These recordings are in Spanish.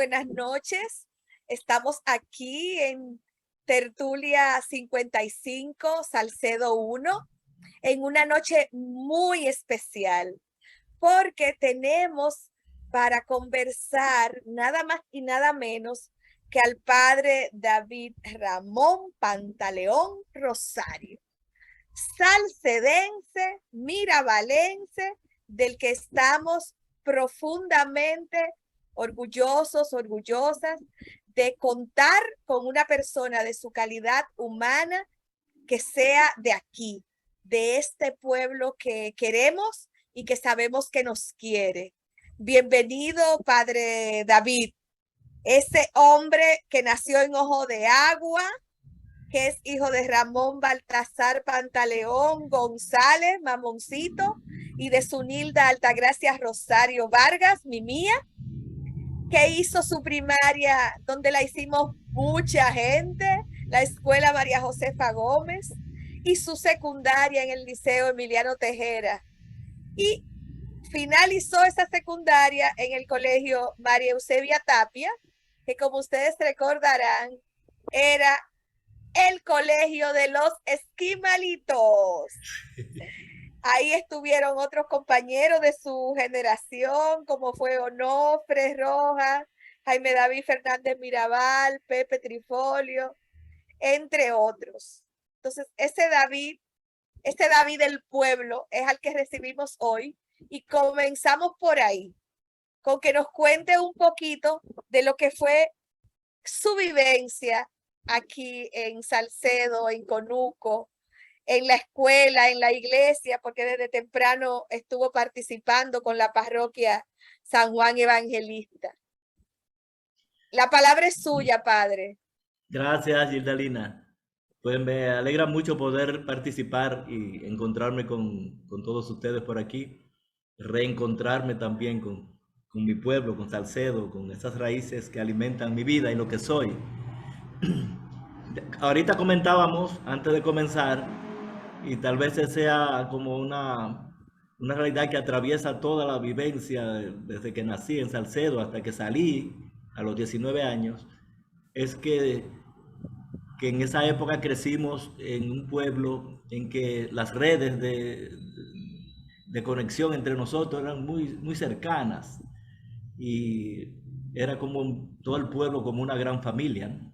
buenas noches. Estamos aquí en Tertulia 55, Salcedo 1, en una noche muy especial, porque tenemos para conversar nada más y nada menos que al padre David Ramón Pantaleón Rosario, salcedense, miravalense, del que estamos profundamente orgullosas de contar con una persona de su calidad humana que sea de aquí, de este pueblo que queremos y que sabemos que nos quiere. Bienvenido, Padre David, ese hombre que nació en Ojo de Agua, que es hijo de Ramón Baltasar Pantaleón González, Mamoncito, y de Zunilda Altagracia Rosario Vargas, mi mía, que hizo su primaria, donde la hicimos mucha gente, la Escuela María Josefa Gómez, y su secundaria en el Liceo Emiliano Tejera. Y finalizó esa secundaria en el Colegio María Eusebia Tapia, que como ustedes recordarán, era el Colegio de los Esquimalitos. Ahí estuvieron otros compañeros de su generación, como fue Onofre Rojas, Jaime David Fernández Mirabal, Pepe Trifolio, entre otros. Entonces, este David del pueblo es al que recibimos hoy y comenzamos por ahí, con que nos cuente un poquito de lo que fue su vivencia aquí en Salcedo, en Conuco, en la escuela, en la iglesia, porque desde temprano estuvo participando con la parroquia San Juan Evangelista. La palabra es suya, padre. Gracias, Gildalina. Pues me alegra mucho poder participar y encontrarme con todos ustedes por aquí, reencontrarme también con mi pueblo, con Salcedo, con esas raíces que alimentan mi vida y lo que soy. Ahorita comentábamos, antes de comenzar, y tal vez sea como una realidad que atraviesa toda la vivencia desde que nací en Salcedo hasta que salí a los 19 años, es que en esa época crecimos en un pueblo en que las redes de conexión entre nosotros eran muy cercanas y era como todo el pueblo como una gran familia, ¿no?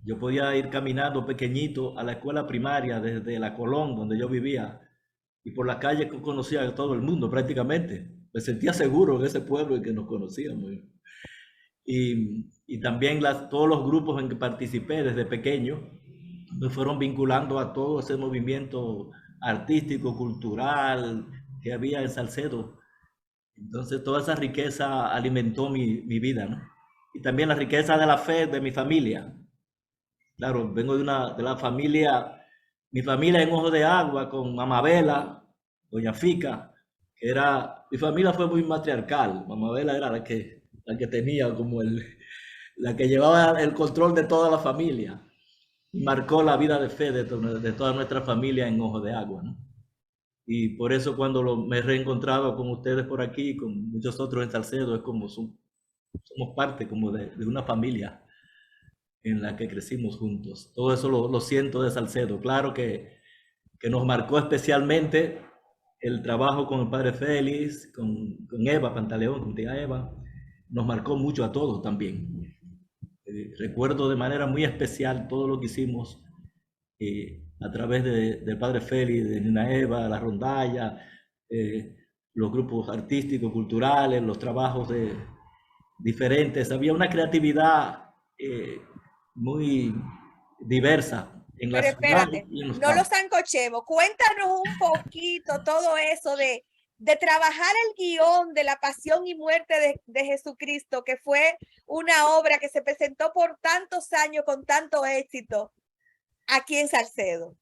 Yo podía ir caminando pequeñito a la escuela primaria desde la Colón, donde yo vivía, y por la calle conocía a todo el mundo prácticamente. Me sentía seguro en ese pueblo y que nos conocíamos. Y también todos los grupos en que participé desde pequeño me fueron vinculando a todo ese movimiento artístico, cultural que había en Salcedo. Entonces toda esa riqueza alimentó mi vida, ¿no? Y también la riqueza de la fe de mi familia. Claro, vengo de la familia, mi familia en Ojo de Agua, con Mamá Vela, Doña Fica, mi familia fue muy matriarcal. Mamá Vela era la que tenía como la que llevaba el control de toda la familia. Y marcó la vida de fe de toda nuestra familia en Ojo de Agua, ¿no? Y por eso cuando me he reencontrado con ustedes por aquí, con muchos otros en Salcedo, es como somos parte como de una familia en la que crecimos juntos. Todo eso lo siento de Salcedo. Claro que nos marcó especialmente el trabajo con el padre Félix, con Eva Pantaleón, con tía Eva. Nos marcó mucho a todos también. Recuerdo de manera muy especial todo lo que hicimos a través del padre Félix, de Nina Eva, la rondalla, los grupos artísticos, culturales, los trabajos diferentes. Había una creatividad muy diversa en la Pero ciudad espérate, y en los no lo campos. sancochemos. Cuéntanos un poquito todo eso de trabajar el guión de la pasión y muerte de Jesucristo, que fue una obra que se presentó por tantos años con tanto éxito aquí en Salcedo.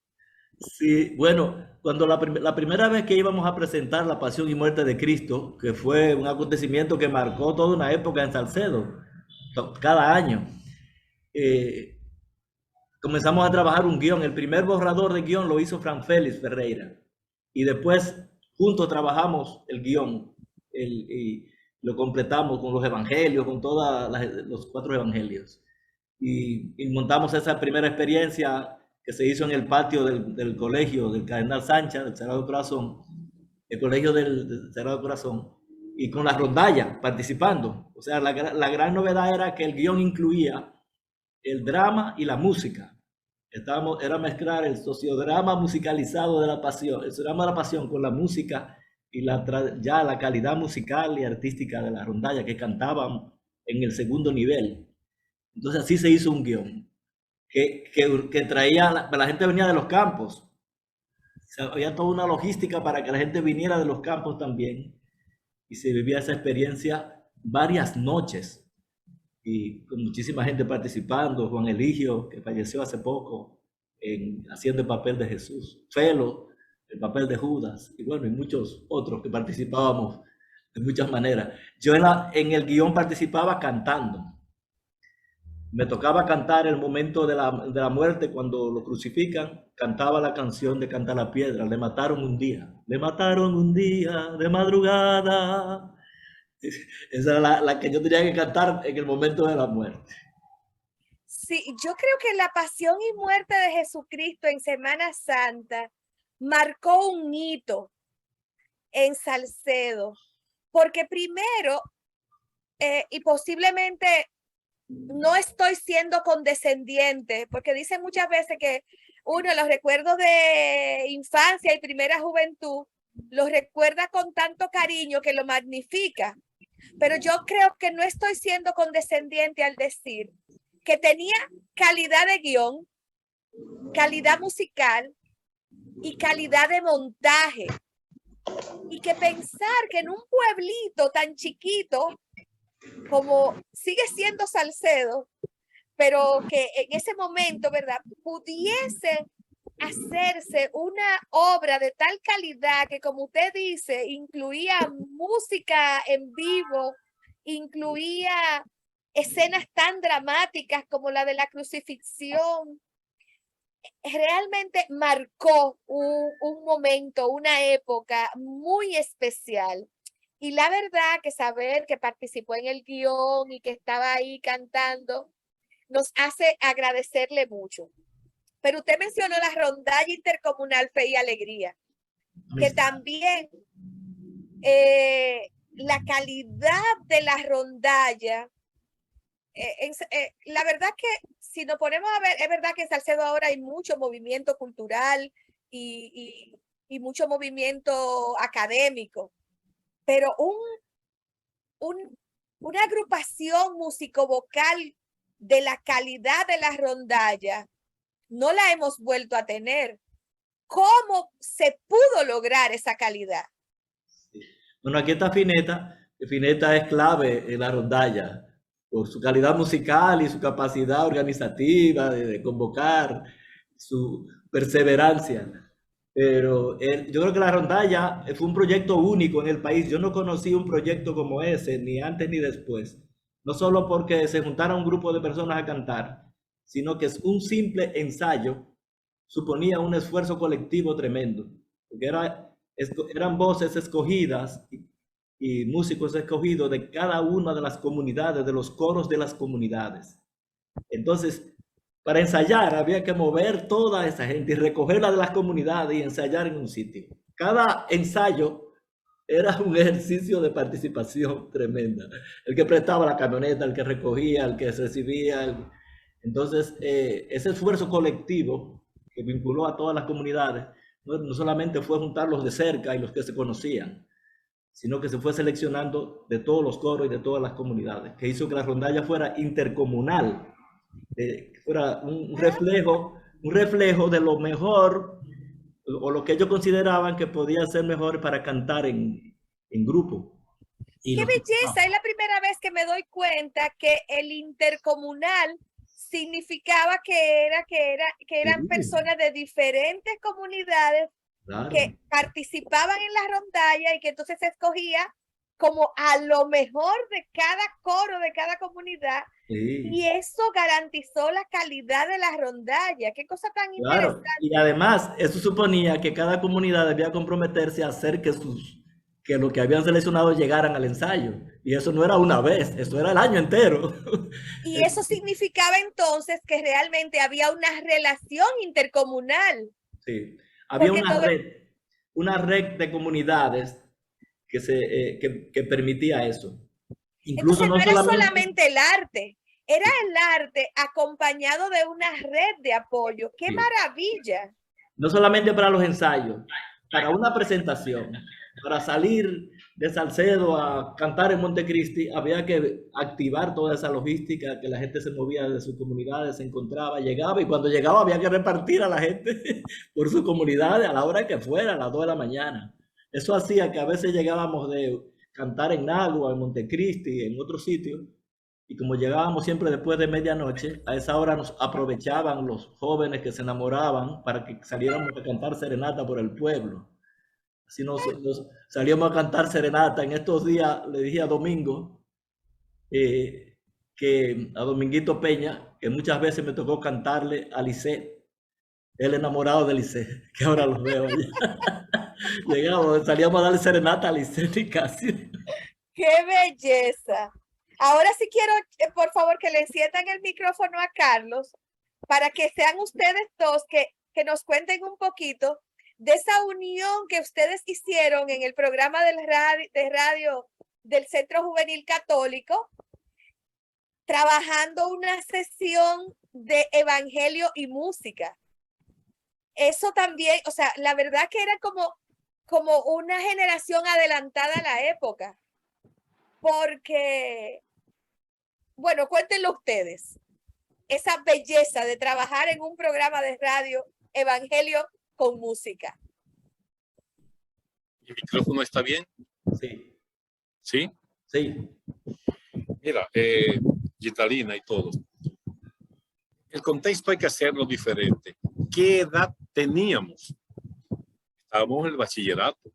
Sí, bueno, cuando la primera vez que íbamos a presentar la Pasión y Muerte de Cristo, que fue un acontecimiento que marcó toda una época en Salcedo, cada año, eh, comenzamos a trabajar un guión. El primer borrador de guión lo hizo Fran Félix Ferreira y después juntos trabajamos el guión. lo completamos con los evangelios, con todos los 4 evangelios. Y montamos esa primera experiencia que se hizo en el patio del colegio del Cardenal Sancha, del Sagrado Corazón, el colegio del Sagrado Corazón, y con la rondalla participando. O sea, la gran novedad era que el guión incluía el drama y la música. Era mezclar el sociodrama musicalizado de la pasión, el drama de la pasión con la música y ya la calidad musical y artística de la rondalla que cantaban en el segundo nivel. Entonces así se hizo un guión que traía, la gente venía de los campos. O sea, había toda una logística para que la gente viniera de los campos también y se vivía esa experiencia varias noches y con muchísima gente participando. Juan Eligio, que falleció hace poco, haciendo el papel de Jesús. Felo, el papel de Judas, y bueno, y muchos otros que participábamos de muchas maneras. Yo en el guión participaba cantando. Me tocaba cantar el momento de la muerte cuando lo crucifican. Cantaba la canción de Canta la Piedra. Le mataron un día. Le mataron un día de madrugada. Esa era la que yo tenía que cantar en el momento de la muerte. Sí, yo creo que la pasión y muerte de Jesucristo en Semana Santa marcó un hito en Salcedo, porque primero, y posiblemente no estoy siendo condescendiente, porque dicen muchas veces que uno los recuerdos de infancia y primera juventud los recuerda con tanto cariño que lo magnifica. Pero yo creo que no estoy siendo condescendiente al decir que tenía calidad de guión, calidad musical y calidad de montaje. Y que pensar que en un pueblito tan chiquito como sigue siendo Salcedo, pero que en ese momento, ¿verdad?, pudiese hacerse una obra de tal calidad que, como usted dice, incluía música en vivo, incluía escenas tan dramáticas como la de la crucifixión, realmente marcó un momento, una época muy especial. Y la verdad que saber que participó en el guión y que estaba ahí cantando, nos hace agradecerle mucho. Pero usted mencionó la rondalla intercomunal Fe y Alegría, que también la calidad de la rondalla, la verdad que si nos ponemos a ver, es verdad que en Salcedo ahora hay mucho movimiento cultural y mucho movimiento académico, pero una agrupación músico-vocal de la calidad de la rondalla no la hemos vuelto a tener. ¿Cómo se pudo lograr esa calidad? Bueno, aquí está Fineta. Fineta es clave en la rondalla por su calidad musical y su capacidad organizativa de convocar, su perseverancia. Pero yo creo que la rondalla fue un proyecto único en el país. Yo no conocí un proyecto como ese, ni antes ni después. No solo porque se juntara un grupo de personas a cantar, sino que es un simple ensayo suponía un esfuerzo colectivo tremendo, porque eran voces escogidas y músicos escogidos de cada una de las comunidades, de los coros de las comunidades. Entonces, para ensayar había que mover toda esa gente y recogerla de las comunidades y ensayar en un sitio. Cada ensayo era un ejercicio de participación tremenda. El que prestaba la camioneta, el que recogía, el que recibía. Entonces, ese esfuerzo colectivo que vinculó a todas las comunidades no solamente fue juntarlos de cerca y los que se conocían, sino que se fue seleccionando de todos los coros y de todas las comunidades, que hizo que la rondalla fuera intercomunal, fuera un reflejo de lo mejor o lo que ellos consideraban que podía ser mejor para cantar en grupo. ¡Qué belleza! Es la primera vez que me doy cuenta que el intercomunal significaba que eran personas de diferentes comunidades, claro, que participaban en la rondalla y que entonces se escogía como a lo mejor de cada coro, de cada comunidad. Sí. Y eso garantizó la calidad de la rondalla. Qué cosa tan interesante. Y además, eso suponía que cada comunidad debía comprometerse a hacer que que los que habían seleccionado llegaran al ensayo. Y eso no era una vez, eso era el año entero. Y eso significaba entonces que realmente había una relación intercomunal, Sí, había porque todo, una red de comunidades que permitía eso. Incluso entonces no no era solamente, solamente el arte, era el arte acompañado de una red de apoyo. ¡Qué sí, maravilla! no solamente para los ensayos, para una presentación, para salir de Salcedo a cantar en Montecristi, había que activar toda esa logística, que la gente se movía de sus comunidades, se encontraba, llegaba, y cuando llegaba había que repartir a la gente por sus comunidades a la hora que fuera, a las 2 de la mañana. Eso hacía que a veces llegábamos de cantar en Nagua, en Montecristi, en otros sitios, y como llegábamos siempre después de medianoche, a esa hora nos aprovechaban los jóvenes que se enamoraban para que saliéramos a cantar serenata por el pueblo. Así nos salíamos a cantar serenata. En estos días le dije a Domingo, que a Dominguito Peña, que muchas veces me tocó cantarle a Lisset, el enamorado de Lisset, que ahora los veo allá. Llegamos, salíamos a darle serenata a Lisset y casi. ¡Qué belleza! Ahora sí quiero, por favor, que le enciendan el micrófono a Carlos para que sean ustedes dos que nos cuenten un poquito de esa unión que ustedes hicieron en el programa de radio del Centro Juvenil Católico, trabajando una sesión de evangelio y música. Eso también, o sea, la verdad que era como una generación adelantada a la época, porque, bueno, cuéntenlo ustedes, esa belleza de trabajar en un programa de radio evangelio con música. ¿Mi micrófono está bien? Sí, ¿Sí? sí. Mira, Gitalina y todo. El contexto hay que hacerlo diferente. ¿Qué edad teníamos? Estábamos en el bachillerato,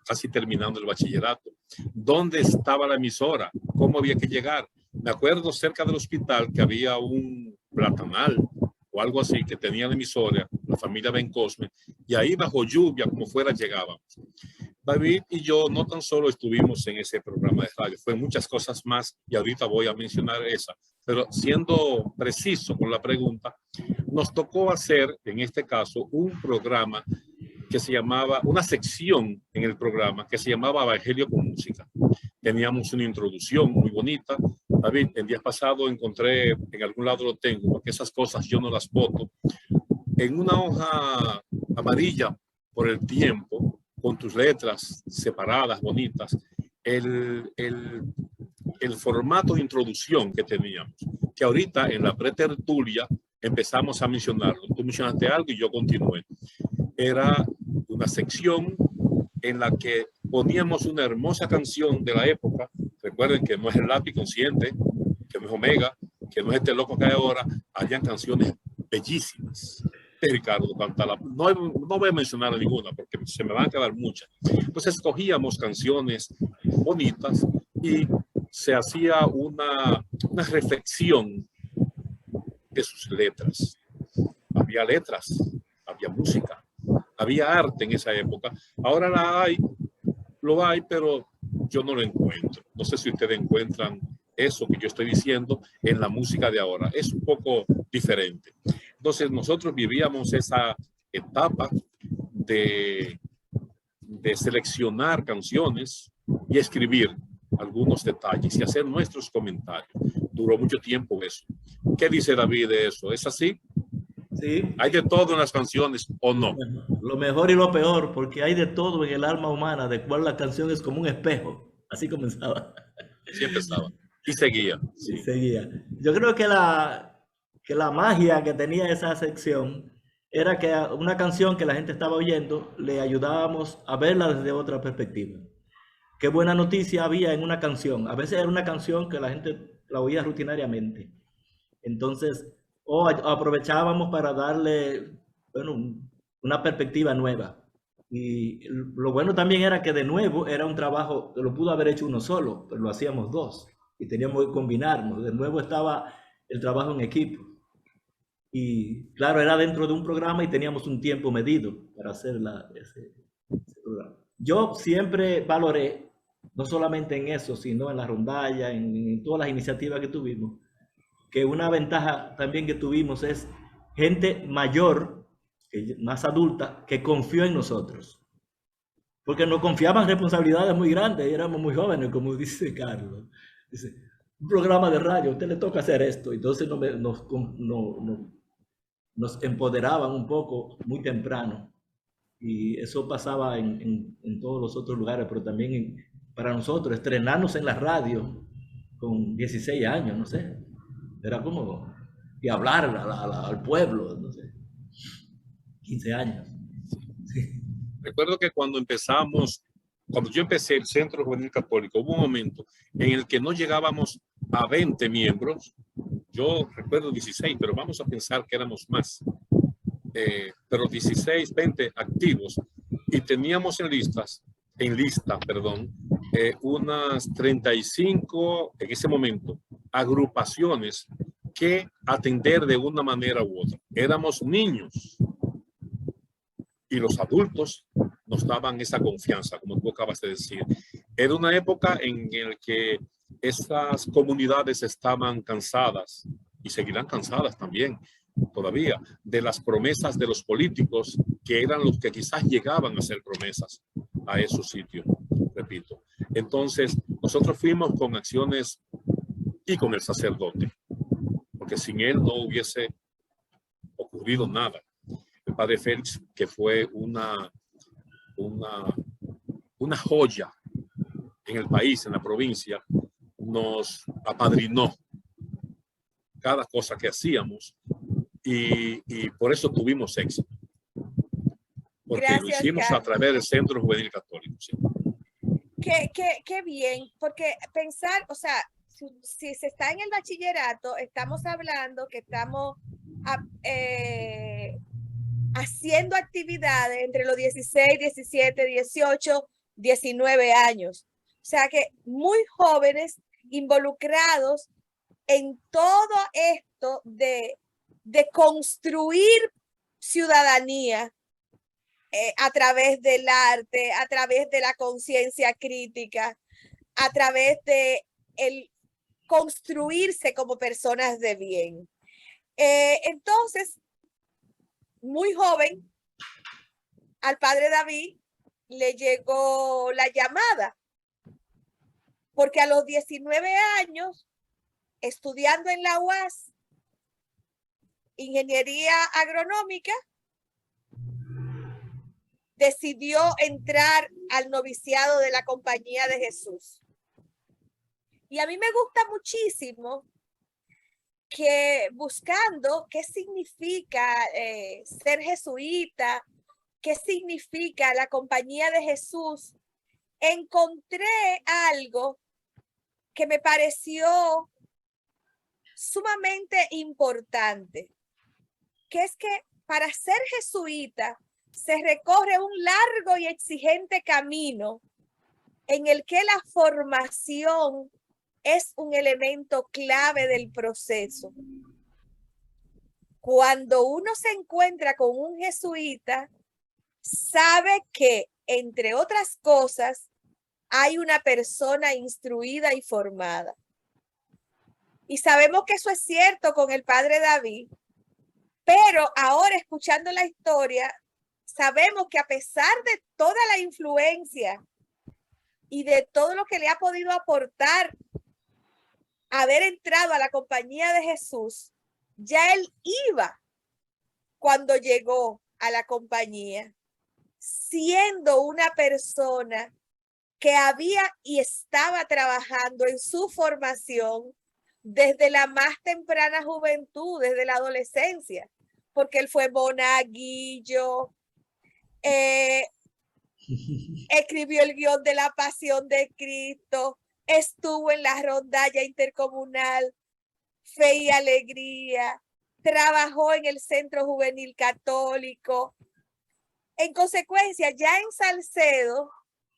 casi terminando el bachillerato. ¿Dónde estaba la emisora? ¿Cómo había que llegar? Me acuerdo cerca del hospital que había un platanal o algo así que tenía la emisora, la familia Bencosme, y ahí bajo lluvia, como fuera, llegábamos. David y yo no tan solo estuvimos en ese programa de radio, fue muchas cosas más y ahorita voy a mencionar esa, pero siendo preciso con la pregunta, nos tocó hacer en este caso un programa que se llamaba, una sección en el programa que se llamaba Evangelio con Música. Teníamos una introducción muy bonita. David, el día pasado encontré, en algún lado lo tengo, porque esas cosas yo no las boto, en una hoja amarilla por el tiempo, con tus letras separadas, bonitas, el formato de introducción que teníamos, que ahorita en la pretertulia empezamos a mencionarlo. Tú mencionaste algo y yo continué. Era una sección en la que poníamos una hermosa canción de la época. Recuerden que no es el lápiz consciente, que no es Omega, que no es este loco que hay ahora. Habían canciones bellísimas. Ricardo cantaba. No voy a mencionar ninguna porque se me van a quedar muchas. Entonces escogíamos canciones bonitas y se hacía una reflexión de sus letras. Había letras, había música, había arte en esa época. Ahora lo hay, pero yo no lo encuentro. No sé si ustedes encuentran eso que yo estoy diciendo en la música de ahora. Es un poco diferente. Entonces nosotros vivíamos esa etapa de seleccionar canciones y escribir algunos detalles y hacer nuestros comentarios. Duró mucho tiempo eso. ¿Qué dice David de eso? ¿Es así? Sí. ¿Hay de todo en las canciones o no? Lo mejor y lo peor, porque hay de todo en el alma humana, de cual la canción es como un espejo. Así comenzaba. Así empezaba. Y seguía. Y Sí. seguía. Yo creo que la magia que tenía esa sección era que a una canción que la gente estaba oyendo le ayudábamos a verla desde otra perspectiva. Qué buena noticia había en una canción. A veces era una canción que la gente la oía rutinariamente. Entonces, aprovechábamos para darle, bueno, una perspectiva nueva. Y lo bueno también era que de nuevo era un trabajo que lo pudo haber hecho uno solo, pero lo hacíamos dos y teníamos que combinarnos. De nuevo estaba el trabajo en equipo. Y claro, era dentro de un programa y teníamos un tiempo medido para hacer ese programa. yo siempre valoré, no solamente en eso, sino en la rondalla, en todas las iniciativas que tuvimos, que una ventaja también que tuvimos es gente mayor, más adulta, que confió en nosotros. Porque nos confiaban responsabilidades muy grandes y éramos muy jóvenes, como dice Carlos. Dice, un programa de radio, a usted le toca hacer esto. Entonces nos empoderaban un poco muy temprano. Y eso pasaba en todos los otros lugares, pero también para nosotros, estrenarnos en la radio con 16 años, no sé, era como, y hablar al pueblo, no sé, 15 años. Sí. Recuerdo que cuando yo empecé el Centro Juvenil Católico, hubo un momento en el que no llegábamos a 20 miembros. Yo recuerdo 16, pero vamos a pensar que éramos más. Pero 16, 20 activos, y teníamos en lista, unas 35 en ese momento agrupaciones que atender de una manera u otra. Éramos niños y los adultos nos daban esa confianza, como tú acabas de decir. Era una época en la que esas comunidades estaban cansadas y seguirán cansadas también todavía de las promesas de los políticos, que eran los que quizás llegaban a hacer promesas a esos sitios, repito. Entonces, nosotros fuimos con acciones y con el sacerdote, porque sin él no hubiese ocurrido nada. El padre Félix, que fue una joya en el país, en la provincia, nos apadrinó cada cosa que hacíamos, y por eso tuvimos éxito. Porque Gracias, lo hicimos Carlos. a través del Centro Juvenil Católico. Sí. Qué bien, porque pensar, o sea, si se está en el bachillerato, estamos hablando que estamos haciendo actividades entre los 16, 17, 18, 19 años. O sea que muy jóvenes involucrados en todo esto de construir ciudadanía a través del arte, a través de la conciencia crítica, a través de el construirse como personas de bien. Entonces, muy joven, al padre David le llegó la llamada, porque a los 19 años, estudiando en la UAS, ingeniería agronómica, decidió entrar al noviciado de la Compañía de Jesús. Y a mí me gusta muchísimo que buscando qué significa ser jesuita, qué significa la Compañía de Jesús, encontré algo que me pareció sumamente importante, que es que para ser jesuita se recorre un largo y exigente camino en el que la formación es un elemento clave del proceso. Cuando uno se encuentra con un jesuita, sabe que, entre otras cosas, hay una persona instruida y formada. Y sabemos que eso es cierto con el padre David, pero ahora, escuchando la historia, sabemos que a pesar de toda la influencia y de todo lo que le ha podido aportar haber entrado a la Compañía de Jesús, ya él iba cuando llegó a la compañía, siendo una persona que había y estaba trabajando en su formación desde la más temprana juventud, desde la adolescencia, porque él fue monaguillo, escribió el guión de la Pasión de Cristo, estuvo en la rondalla intercomunal Fe y Alegría, trabajó en el Centro Juvenil Católico. En consecuencia, ya en Salcedo,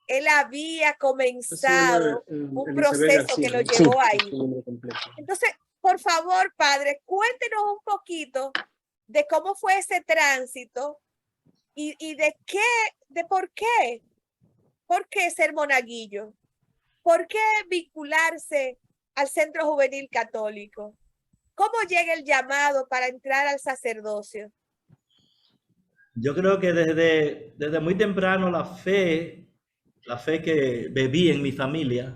él había comenzado un proceso que lo llevó ahí. Entonces, por favor, padre, cuéntenos un poquito de cómo fue ese tránsito y de por qué ¿Por qué ser monaguillo? ¿Por qué vincularse al Centro Juvenil Católico? ¿Cómo llega el llamado para entrar al sacerdocio? Yo creo que desde muy temprano la fe que bebí en mi familia,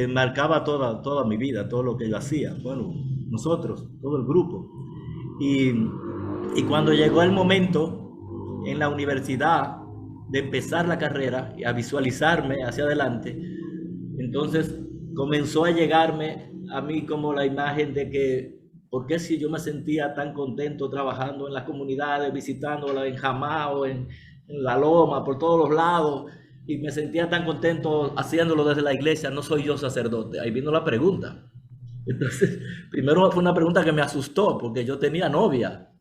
marcaba toda mi vida, todo lo que yo hacía. Bueno, nosotros, todo el grupo. Y, y cuando llegó el momento en la universidad de empezar la carrera y a visualizarme hacia adelante, entonces comenzó a llegarme a mí como la imagen de que, ¿por qué si yo me sentía tan contento trabajando en las comunidades, visitándola en Jamao, en La Loma, por todos los lados, y me sentía tan contento haciéndolo desde la iglesia, no soy yo sacerdote? Ahí vino la pregunta. Entonces, primero fue una pregunta que me asustó, porque yo tenía novia,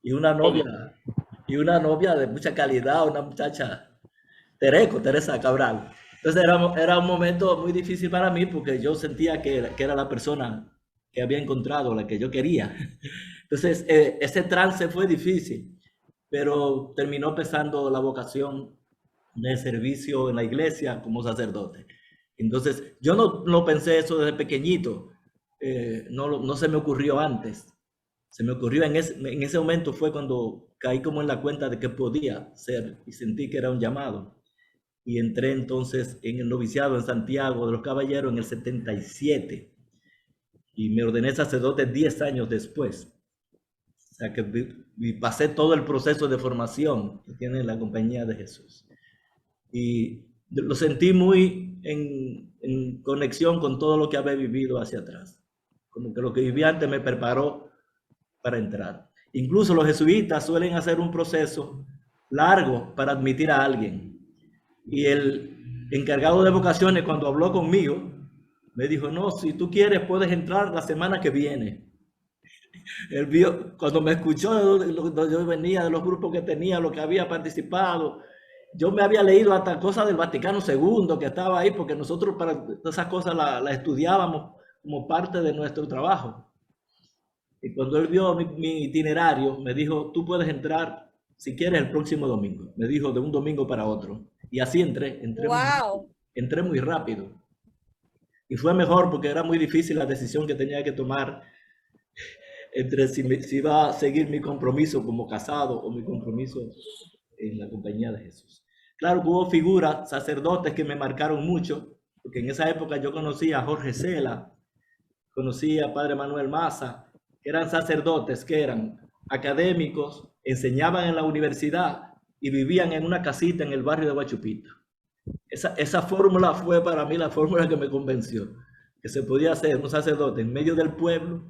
y una novia, ¿Cómo? y una novia de mucha calidad, una muchacha Teresa Cabral. Entonces era un momento muy difícil para mí porque yo sentía que era la persona que había encontrado, la que yo quería. Entonces ese trance fue difícil, pero terminó pesando la vocación de servicio en la iglesia como sacerdote. Entonces yo no pensé eso desde pequeñito, no se me ocurrió antes. Se me ocurrió en ese momento fue cuando caí como en la cuenta de que podía ser y sentí que era un llamado. Y entré entonces en el noviciado en Santiago de los Caballeros en el 77 y me ordené sacerdote 10 años después. O sea que pasé todo el proceso de formación que tiene la Compañía de Jesús. Y lo sentí muy en conexión con todo lo que había vivido hacia atrás. Como que lo que viví antes me preparó para entrar. Incluso los jesuitas suelen hacer un proceso largo para admitir a alguien. Y el encargado de vocaciones, cuando habló conmigo, me dijo, no, si tú quieres puedes entrar la semana que viene. Él vio, cuando me escuchó, yo venía de los grupos que tenía, lo que había participado, yo me había leído hasta cosas del Vaticano II que estaba ahí, porque nosotros para esas cosas la estudiábamos como parte de nuestro trabajo. Y cuando él vio mi itinerario, me dijo, tú puedes entrar si quieres el próximo domingo. Me dijo de un domingo para otro. Y así ¡Wow! entré muy rápido. Y fue mejor porque era muy difícil la decisión que tenía que tomar entre si iba a seguir mi compromiso como casado o mi compromiso en la Compañía de Jesús. Claro que hubo figuras, sacerdotes que me marcaron mucho, porque en esa época yo conocí a Jorge Cela, conocí a Padre Manuel Maza, que eran sacerdotes, que eran académicos, enseñaban en la universidad y vivían en una casita en el barrio de Huachupita. Esa fórmula fue para mí la fórmula que me convenció, que se podía hacer un sacerdote en medio del pueblo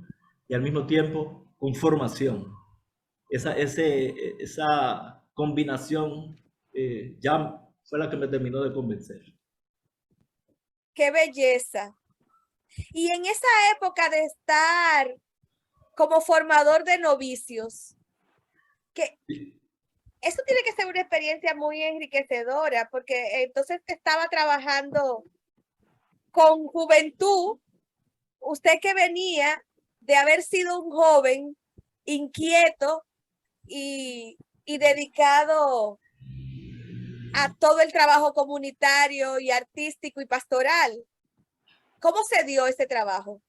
y al mismo tiempo con formación. Esa combinación ya fue la que me terminó de convencer. ¡Qué belleza! Y en esa época de estar como formador de novicios, que eso tiene que ser una experiencia muy enriquecedora, porque entonces estaba trabajando con juventud, usted que venía de haber sido un joven inquieto y dedicado a todo el trabajo comunitario y artístico y pastoral. ¿Cómo se dio ese trabajo?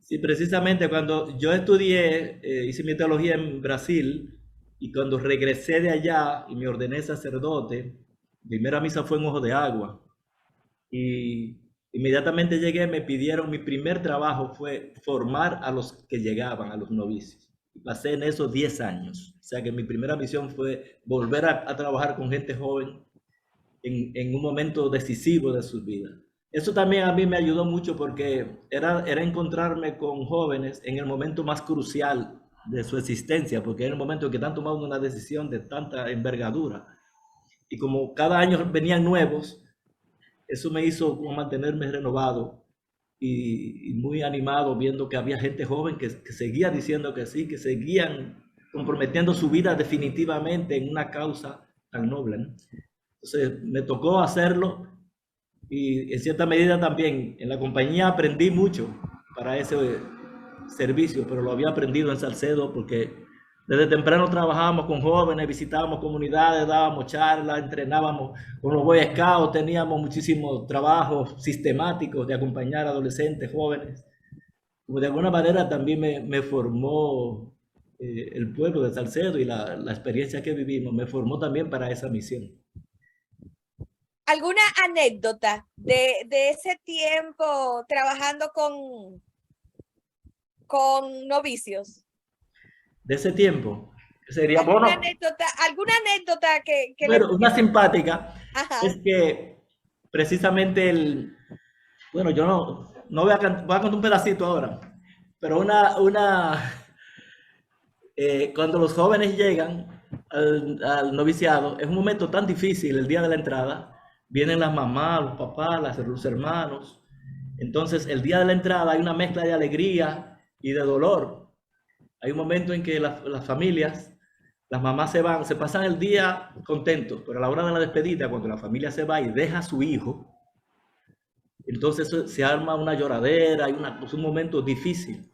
Sí, precisamente cuando yo estudié, hice mi teología en Brasil y cuando regresé de allá y me ordené sacerdote, la primera misa fue en Ojo de Agua y inmediatamente llegué, me pidieron, mi primer trabajo fue formar a los que llegaban, a los novicios. Y pasé en eso 10 años. O sea que mi primera misión fue volver a trabajar con gente joven en un momento decisivo de sus vidas. Eso también a mí me ayudó mucho porque era encontrarme con jóvenes en el momento más crucial de su existencia, porque era el momento en que están tomando una decisión de tanta envergadura. Y como cada año venían nuevos, eso me hizo como mantenerme renovado y muy animado viendo que había gente joven que seguía diciendo que sí, que seguían comprometiendo su vida definitivamente en una causa tan noble, ¿no? Entonces me tocó hacerlo y en cierta medida también en la compañía aprendí mucho para ese servicio, pero lo había aprendido en Salcedo porque Desde temprano trabajábamos con jóvenes, visitábamos comunidades, dábamos charlas, entrenábamos con los Boy Scouts, teníamos muchísimos trabajos sistemáticos de acompañar a adolescentes, jóvenes. Como de alguna manera también me formó el pueblo de Salcedo y la experiencia que vivimos, me formó también para esa misión. ¿Alguna anécdota de ese tiempo trabajando con novicios? De ese tiempo, sería ¿Alguna bueno. anécdota que Bueno, una simpática. Ajá. Es que precisamente bueno, yo no voy a contar un pedacito ahora, pero cuando los jóvenes llegan al noviciado, es un momento tan difícil el día de la entrada. Vienen las mamás, los papás, los hermanos. Entonces, el día de la entrada hay una mezcla de alegría y de dolor. Hay un momento en que las familias, las mamás se pasan el día contentos, pero a la hora de la despedida, cuando la familia se va y deja a su hijo, entonces se arma una lloradera, es un momento difícil.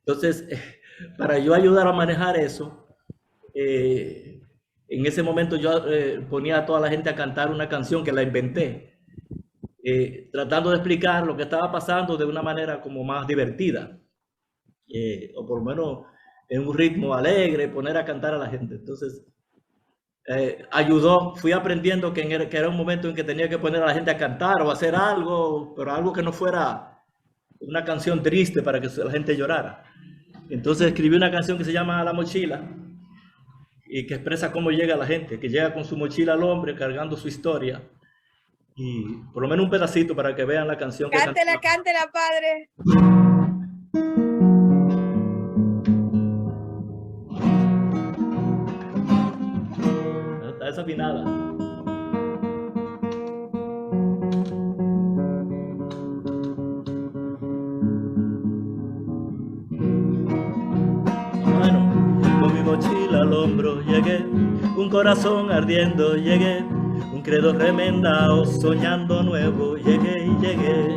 Entonces, para yo ayudar a manejar eso, en ese momento yo ponía a toda la gente a cantar una canción que la inventé, tratando de explicar lo que estaba pasando de una manera como más divertida, o por lo menos en un ritmo alegre, poner a cantar a la gente. Entonces, ayudó, fui aprendiendo que era un momento en que tenía que poner a la gente a cantar o hacer algo, pero algo que no fuera una canción triste para que la gente llorara. Entonces escribí una canción que se llama La Mochila y que expresa cómo llega la gente, que llega con su mochila al hombre cargando su historia, y por lo menos un pedacito para que vean la canción. Cántela, cántela, padre. Está desafinada. Mochila al hombro llegué, un corazón ardiendo llegué, un credo remendado soñando nuevo llegué y llegué.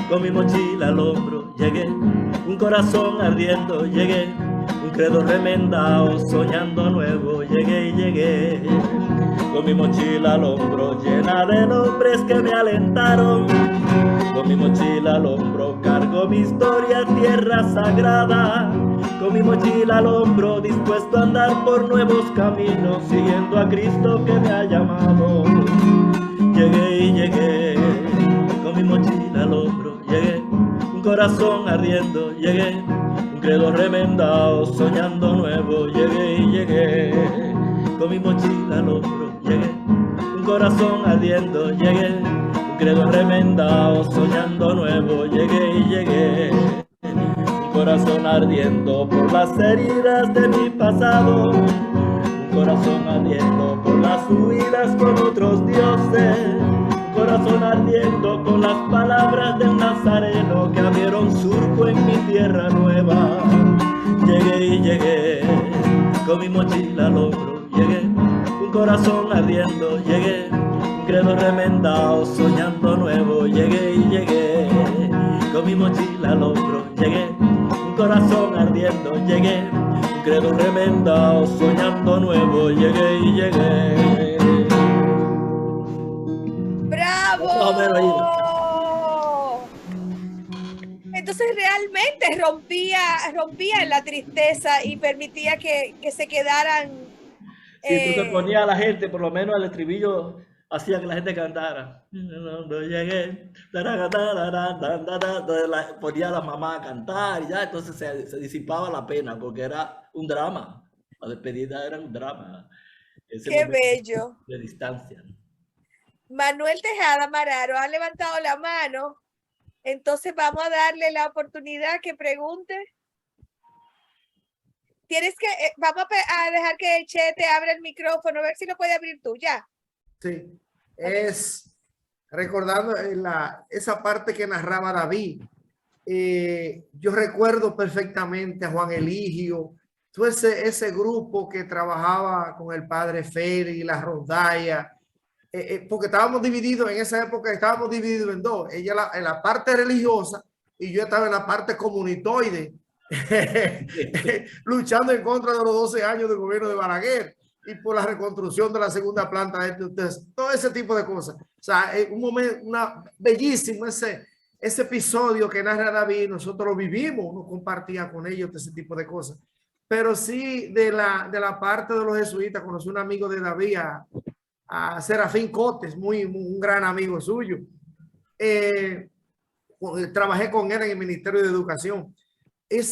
Con mi mochila al hombro llegué, un corazón ardiendo llegué, un credo remendado soñando nuevo llegué y llegué. Con mi mochila al hombro llena de nombres que me alentaron, con mi mochila al hombro cargo mi historia, tierra sagrada. Con mi mochila al hombro, dispuesto a andar por nuevos caminos, siguiendo a Cristo que me ha llamado. Llegué y llegué, con mi mochila al hombro, llegué, un corazón ardiendo, llegué, un credo remendado, soñando nuevo, llegué y llegué. Con mi mochila al hombro, llegué, un corazón ardiendo, llegué, un credo remendado, soñando nuevo, llegué y llegué. Corazón ardiendo por las heridas de mi pasado, un corazón ardiendo por las huidas con otros dioses, un corazón ardiendo con las palabras del Nazareno que abrieron surco en mi tierra nueva. Llegué y llegué, con mi mochila al hombro, llegué, un corazón ardiendo, llegué, un credo remendado, soñando nuevo, llegué y llegué, con mi mochila al hombro, llegué, un corazón ardiendo, llegué, un credo remendado, soñando nuevo, llegué y llegué. ¡Bravo! Entonces realmente rompía en la tristeza y permitía que se quedaran. Sí, tú te ponías a la gente, por lo menos el estribillo hacía que la gente cantara. No llegué, ponía a la mamá a cantar y ya, entonces se disipaba la pena porque era un drama. La despedida era un drama. ¡Qué bello! De distancia. Manuel Tejada Mararo ha levantado la mano, entonces vamos a darle la oportunidad que pregunte. Vamos a dejar que Che te abra el micrófono, a ver si lo puede abrir tú ya. Sí, es recordando esa parte que narraba David. Yo recuerdo perfectamente a Juan Eligio, todo ese grupo que trabajaba con el padre Feri, la rondalla, porque estábamos divididos en esa época, en dos. Ella en la parte religiosa y yo estaba en la parte comunitoide. luchando en contra de los 12 años del gobierno de Balaguer y por la reconstrucción de la segunda planta de ustedes, todo ese tipo de cosas. O sea, un momento, bellísimo ese episodio que narra David, nosotros lo vivimos, uno compartía con ellos ese tipo de cosas. Pero sí, de la parte de los jesuitas, conocí un amigo de David, a Serafín Cotes, un gran amigo suyo. Trabajé con él en el Ministerio de Educación.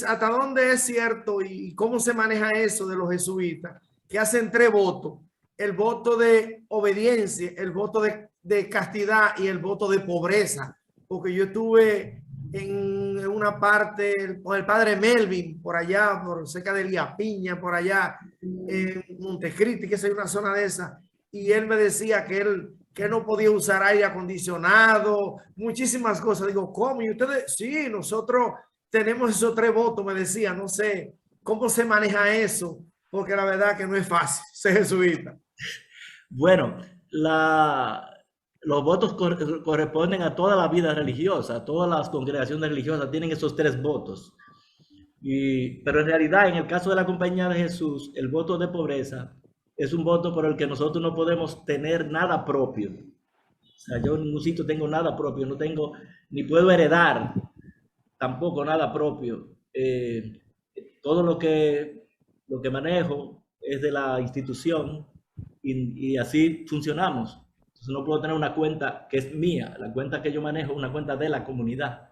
¿Hasta dónde es cierto y cómo se maneja eso de los jesuitas que hacen 3 votos? El voto de obediencia, el voto de castidad y el voto de pobreza. Porque yo estuve en una parte con el padre Melvin, por allá, por cerca de Lía Piña, por allá en Montecristi, que es una zona de esa. Y él me decía que él no podía usar aire acondicionado, muchísimas cosas. Digo, ¿cómo? Y ustedes, sí, nosotros tenemos esos 3 votos, me decía. No sé cómo se maneja eso, porque la verdad que no es fácil ser jesuita. Bueno, los votos corresponden a toda la vida religiosa, todas las congregaciones religiosas tienen esos 3 votos. Pero en realidad, en el caso de la Compañía de Jesús, el voto de pobreza es un voto por el que nosotros no podemos tener nada propio. O sea, yo en ningún sitio tengo nada propio, no tengo, ni puedo heredar tampoco nada propio. Todo lo que manejo es de la institución y así funcionamos. Entonces no puedo tener una cuenta que es mía, la cuenta que yo manejo es una cuenta de la comunidad.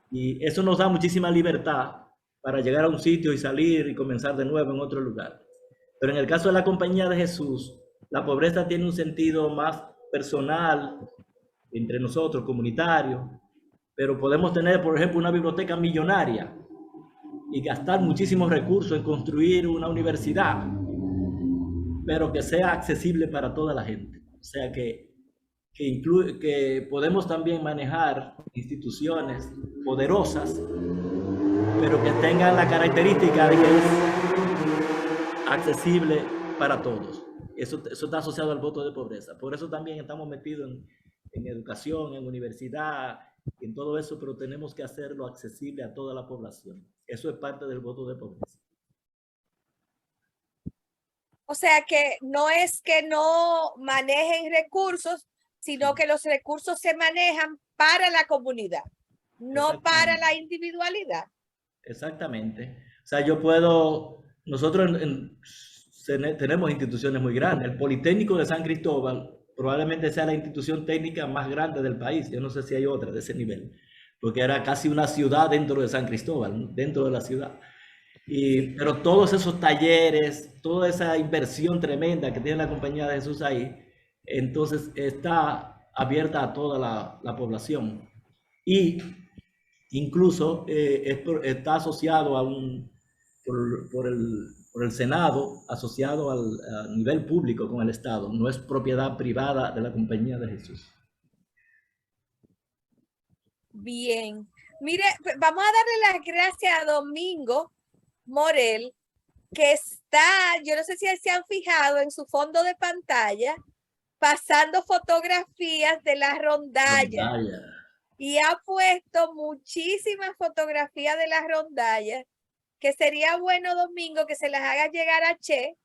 Y eso nos da muchísima libertad para llegar a un sitio y salir y comenzar de nuevo en otro lugar. Pero en el caso de la Compañía de Jesús, la pobreza tiene un sentido más personal entre nosotros, comunitario, pero podemos tener, por ejemplo, una biblioteca millonaria y gastar muchísimos recursos en construir una universidad, pero que sea accesible para toda la gente. O sea, que podemos también manejar instituciones poderosas, pero que tengan la característica de que es accesible para todos. Eso está asociado al voto de pobreza. Por eso también estamos metidos en educación, en universidad, en todo eso, pero tenemos que hacerlo accesible a toda la población. Eso es parte del voto de pobreza. O sea que no es que no manejen recursos, sino que los recursos se manejan para la comunidad, no para la individualidad. Exactamente. O sea, nosotros tenemos instituciones muy grandes. El Politécnico de San Cristóbal probablemente sea la institución técnica más grande del país. Yo no sé si hay otra de ese nivel, porque era casi una ciudad dentro de San Cristóbal, dentro de la ciudad. Pero todos esos talleres, toda esa inversión tremenda que tiene la Compañía de Jesús ahí, entonces está abierta a toda la población. Y incluso está asociado por el Senado, asociado a nivel público con el Estado. No es propiedad privada de la Compañía de Jesús. Bien. Mire, vamos a darle las gracias a Domingo Morel, que está, yo no sé si se han fijado en su fondo de pantalla, pasando fotografías de la rondalla. Y ha puesto muchísimas fotografías de la rondalla, que sería bueno, Domingo, que se las haga llegar a Che,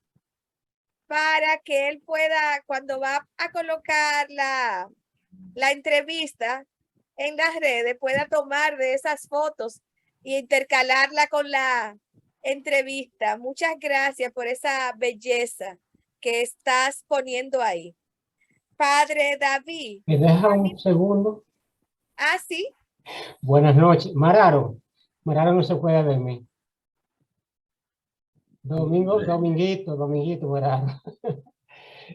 para que él pueda, cuando va a colocar la entrevista en las redes, pueda tomar de esas fotos e intercalarla con la entrevista. Muchas gracias por esa belleza que estás poniendo ahí. Padre David. ¿Me deja un segundo? Ah, sí. Buenas noches. Mararo no se puede de mí. Dominguito, Mararo.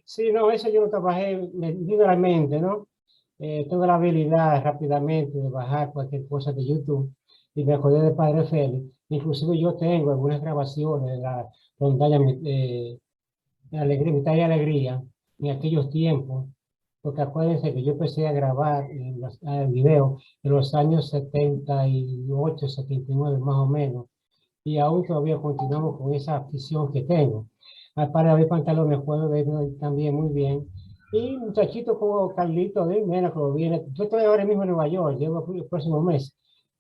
Sí, no, eso yo lo trabajé liberalmente, ¿no? Tuve la habilidad rápidamente de bajar cualquier cosa de YouTube y me acordé de Padre Félix. Inclusive yo tengo algunas grabaciones de la rondalla de Alegría, Mitad y Alegría en aquellos tiempos, porque acuérdense que yo empecé a grabar el video en los años 78, 79 más o menos, y aún todavía continuamos con esa afición que tengo. Al Padre David Pantalón me acuerdo de él también muy bien. Y muchachitos como Carlito de Mena, que viene, yo estoy ahora mismo en Nueva York, llego el próximo mes,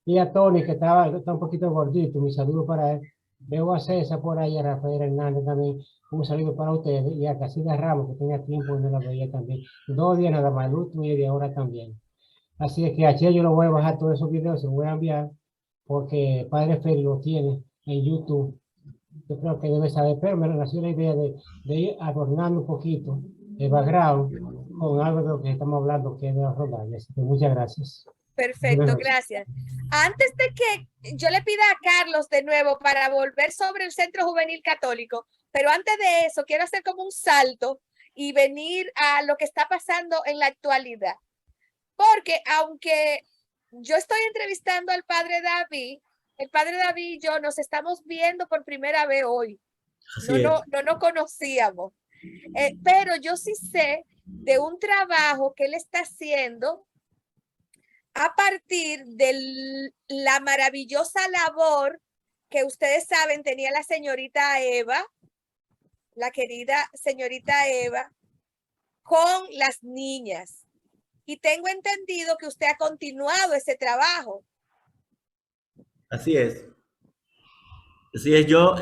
y a Tony, que está un poquito gordito, mi saludo para él. Veo a César por ahí, a Rafael Hernández también, un saludo para ustedes, y a Casilda Ramos, que tenía tiempo y no la veía también. 2 días nada más, el último y de ahora también. Así es que ayer yo lo voy a bajar todos esos videos, se los voy a enviar, porque Padre Félix lo tiene en YouTube. Yo creo que debe saber, pero me nació la idea de ir adornando un poquito el background con algo de lo que estamos hablando, que es de los rodajes. Así que muchas gracias. Perfecto, gracias. Antes de que yo le pida a Carlos de nuevo para volver sobre el Centro Juvenil Católico, pero antes de eso quiero hacer como un salto y venir a lo que está pasando en la actualidad. Porque aunque yo estoy entrevistando al padre David, el padre David y yo nos estamos viendo por primera vez hoy. No nos conocíamos. Pero yo sí sé de un trabajo que él está haciendo a partir de la maravillosa labor que ustedes saben tenía la señorita Eva, la querida señorita Eva, con las niñas. Y tengo entendido que usted ha continuado ese trabajo. Así es. Así es, yo,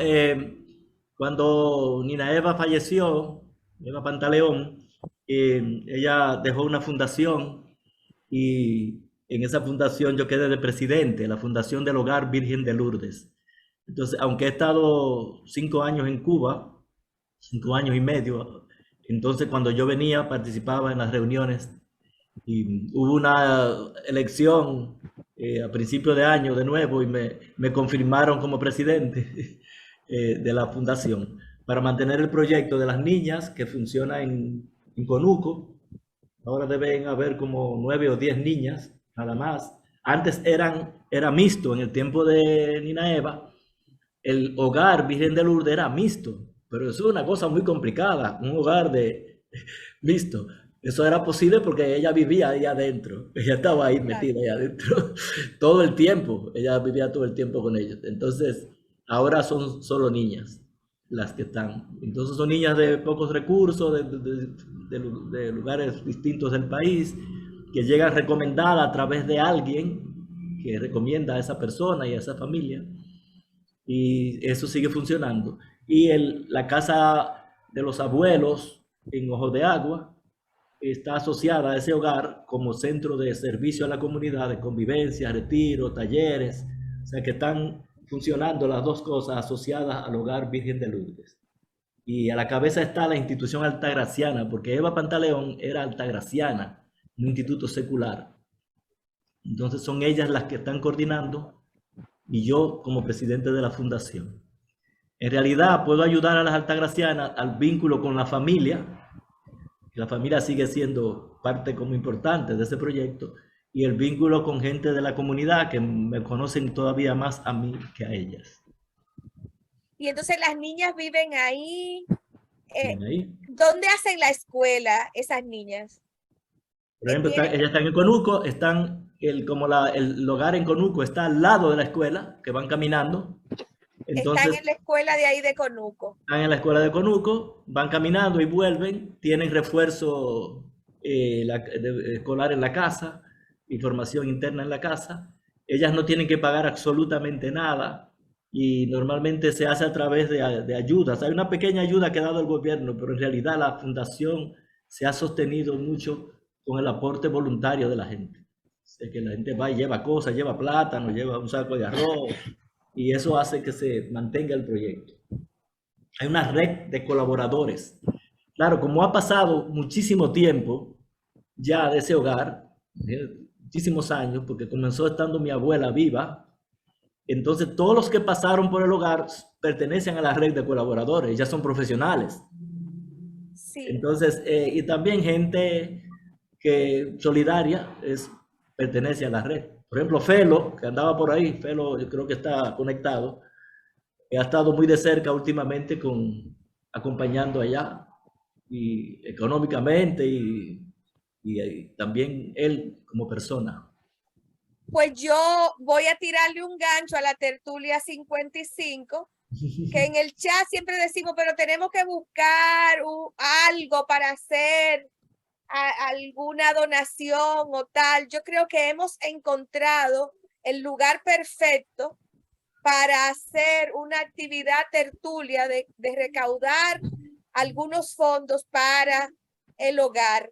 cuando Nina Eva falleció, Eva Pantaleón, ella dejó una fundación y en esa fundación yo quedé de presidente, la Fundación del Hogar Virgen de Lourdes. Entonces, aunque he estado 5 años en Cuba, 5 años y medio, entonces cuando yo venía participaba en las reuniones y hubo una elección a principio de año de nuevo y me confirmaron como presidente de la fundación para mantener el proyecto de las niñas que funciona en Conuco. Ahora deben haber como 9 o 10 niñas, nada más. Antes era mixto, en el tiempo de Nina Eva, el hogar Virgen de Lourdes era mixto, pero eso es una cosa muy complicada, un hogar mixto. Eso era posible porque ella vivía ahí adentro, ella estaba ahí metida ahí adentro todo el tiempo, ella vivía todo el tiempo con ellos. Entonces, ahora son solo niñas las que están. Entonces son niñas de pocos recursos, de lugares distintos del país, que llegan recomendadas a través de alguien que recomienda a esa persona y a esa familia. Y eso sigue funcionando. Y la casa de los abuelos en Ojo de Agua está asociada a ese hogar como centro de servicio a la comunidad, de convivencia, retiro, talleres, o sea que están funcionando las dos cosas asociadas al hogar Virgen de Lourdes. Y a la cabeza está la institución altagraciana, porque Eva Pantaleón era altagraciana, un instituto secular. Entonces son ellas las que están coordinando y yo como presidente de la fundación. En realidad puedo ayudar a las altagracianas al vínculo con la familia. La familia sigue siendo parte como importante de ese proyecto y el vínculo con gente de la comunidad que me conocen todavía más a mí que a ellas. Y entonces las niñas viven ahí. Ahí. ¿Dónde hacen la escuela esas niñas? Por ejemplo, ellas están en Conuco, el hogar en Conuco está al lado de la escuela, que van caminando. Entonces, están en la escuela de ahí de Conuco. Están en la escuela de Conuco, van caminando y vuelven, tienen refuerzo escolar en la casa, información interna en la casa. Ellas no tienen que pagar absolutamente nada y normalmente se hace a través de ayudas. Hay una pequeña ayuda que ha dado el gobierno, pero en realidad la fundación se ha sostenido mucho con el aporte voluntario de la gente. O sea, que la gente va y lleva cosas, lleva plátano, lleva un saco de arroz y eso hace que se mantenga el proyecto. Hay una red de colaboradores. Claro, como ha pasado muchísimo tiempo ya de ese hogar, muchísimos años, porque comenzó estando mi abuela viva, entonces todos los que pasaron por el hogar pertenecen a la red de colaboradores, ya son profesionales. Sí. Entonces, y también gente que solidaria pertenece a la red. Por ejemplo, Felo, que andaba por ahí, Felo yo creo que está conectado, ha estado muy de cerca últimamente acompañando allá, y económicamente y también él como persona. Pues yo voy a tirarle un gancho a la tertulia 55, que en el chat siempre decimos, pero tenemos que buscar algo para hacer alguna donación o tal. Yo creo que hemos encontrado el lugar perfecto para hacer una actividad tertulia de recaudar algunos fondos para el hogar.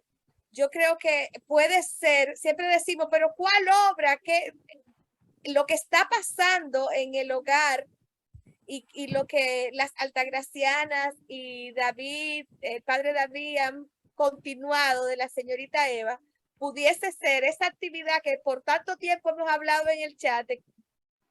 Yo creo que puede ser, siempre decimos, pero ¿cuál obra? ¿Qué? Lo que está pasando en el hogar y lo que las altagracianas y David, el padre David, han continuado de la señorita Eva, pudiese ser esa actividad que por tanto tiempo hemos hablado en el chat.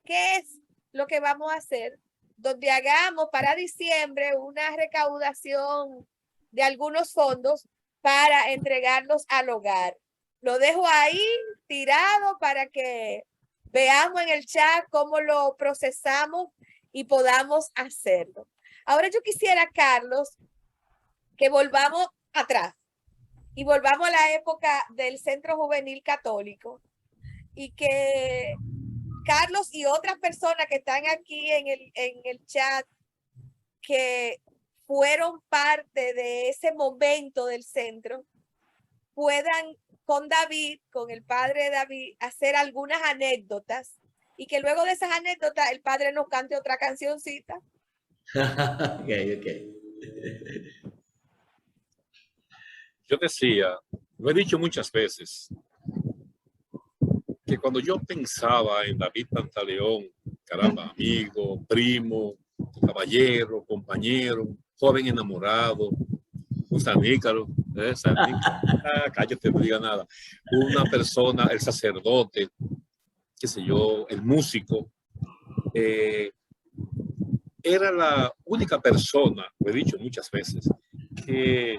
¿Qué es lo que vamos a hacer? Donde hagamos para diciembre una recaudación de algunos fondos para entregarlos al hogar. Lo dejo ahí tirado para que veamos en el chat cómo lo procesamos y podamos hacerlo. Ahora yo quisiera, Carlos, que volvamos atrás y volvamos a la época del Centro Juvenil Católico y que Carlos y otras personas que están aquí en el chat que fueron parte de ese momento del centro puedan con David, con el padre David, hacer algunas anécdotas y que luego de esas anécdotas el padre nos cante otra cancioncita. Ok. Yo decía, lo he dicho muchas veces, que cuando yo pensaba en David Pantaleón, caramba, amigo, primo, caballero, compañero, joven enamorado, un sanícaro, cállate, no diga nada, una persona, el sacerdote, qué sé yo, el músico, era la única persona, lo he dicho muchas veces, que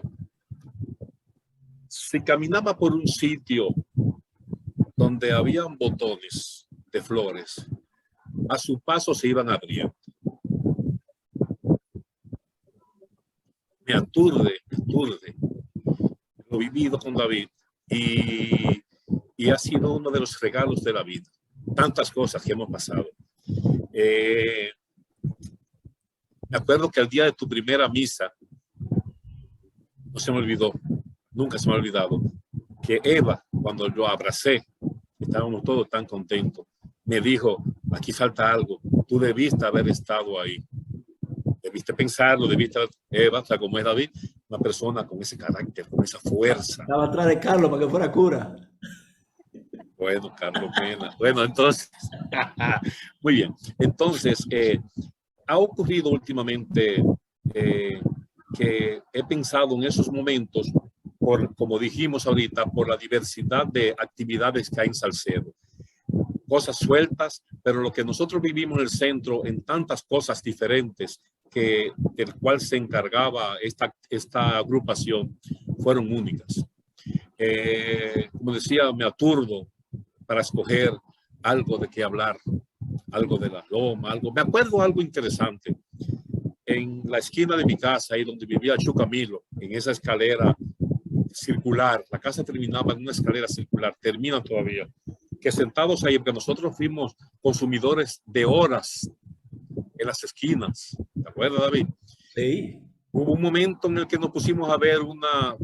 si caminaba por un sitio donde habían botones de flores, a su paso se iban abriendo. Me aturde. Lo he vivido con David y ha sido uno de los regalos de la vida. Tantas cosas que hemos pasado. Me acuerdo que el día de tu primera misa, no se me olvidó, nunca se me ha olvidado, que Eva, cuando yo abracé, estábamos todos tan contentos, me dijo, aquí falta algo, tú debiste haber estado ahí. Debiste pensarlo, debiste haber... Eva, o sea, como es David, una persona con ese carácter, con esa fuerza. Estaba atrás de Carlos para que fuera cura. Bueno, Carlos Mena. Bueno, entonces, muy bien. Entonces, ha ocurrido últimamente que he pensado en esos momentos, como dijimos ahorita, por la diversidad de actividades que hay en Salcedo. Cosas sueltas, pero lo que nosotros vivimos en el centro, en tantas cosas diferentes del cual se encargaba esta agrupación, fueron únicas. Como decía, me aturdo para escoger algo de qué hablar, algo de la loma, algo. Me acuerdo algo interesante. En la esquina de mi casa, ahí donde vivía Chucamilo, en esa escalera circular, la casa terminaba en una escalera circular, termina todavía, que sentados ahí, porque nosotros fuimos consumidores de horas en las esquinas. ¿Te acuerdas, David? Sí. Hubo un momento en el que nos pusimos a ver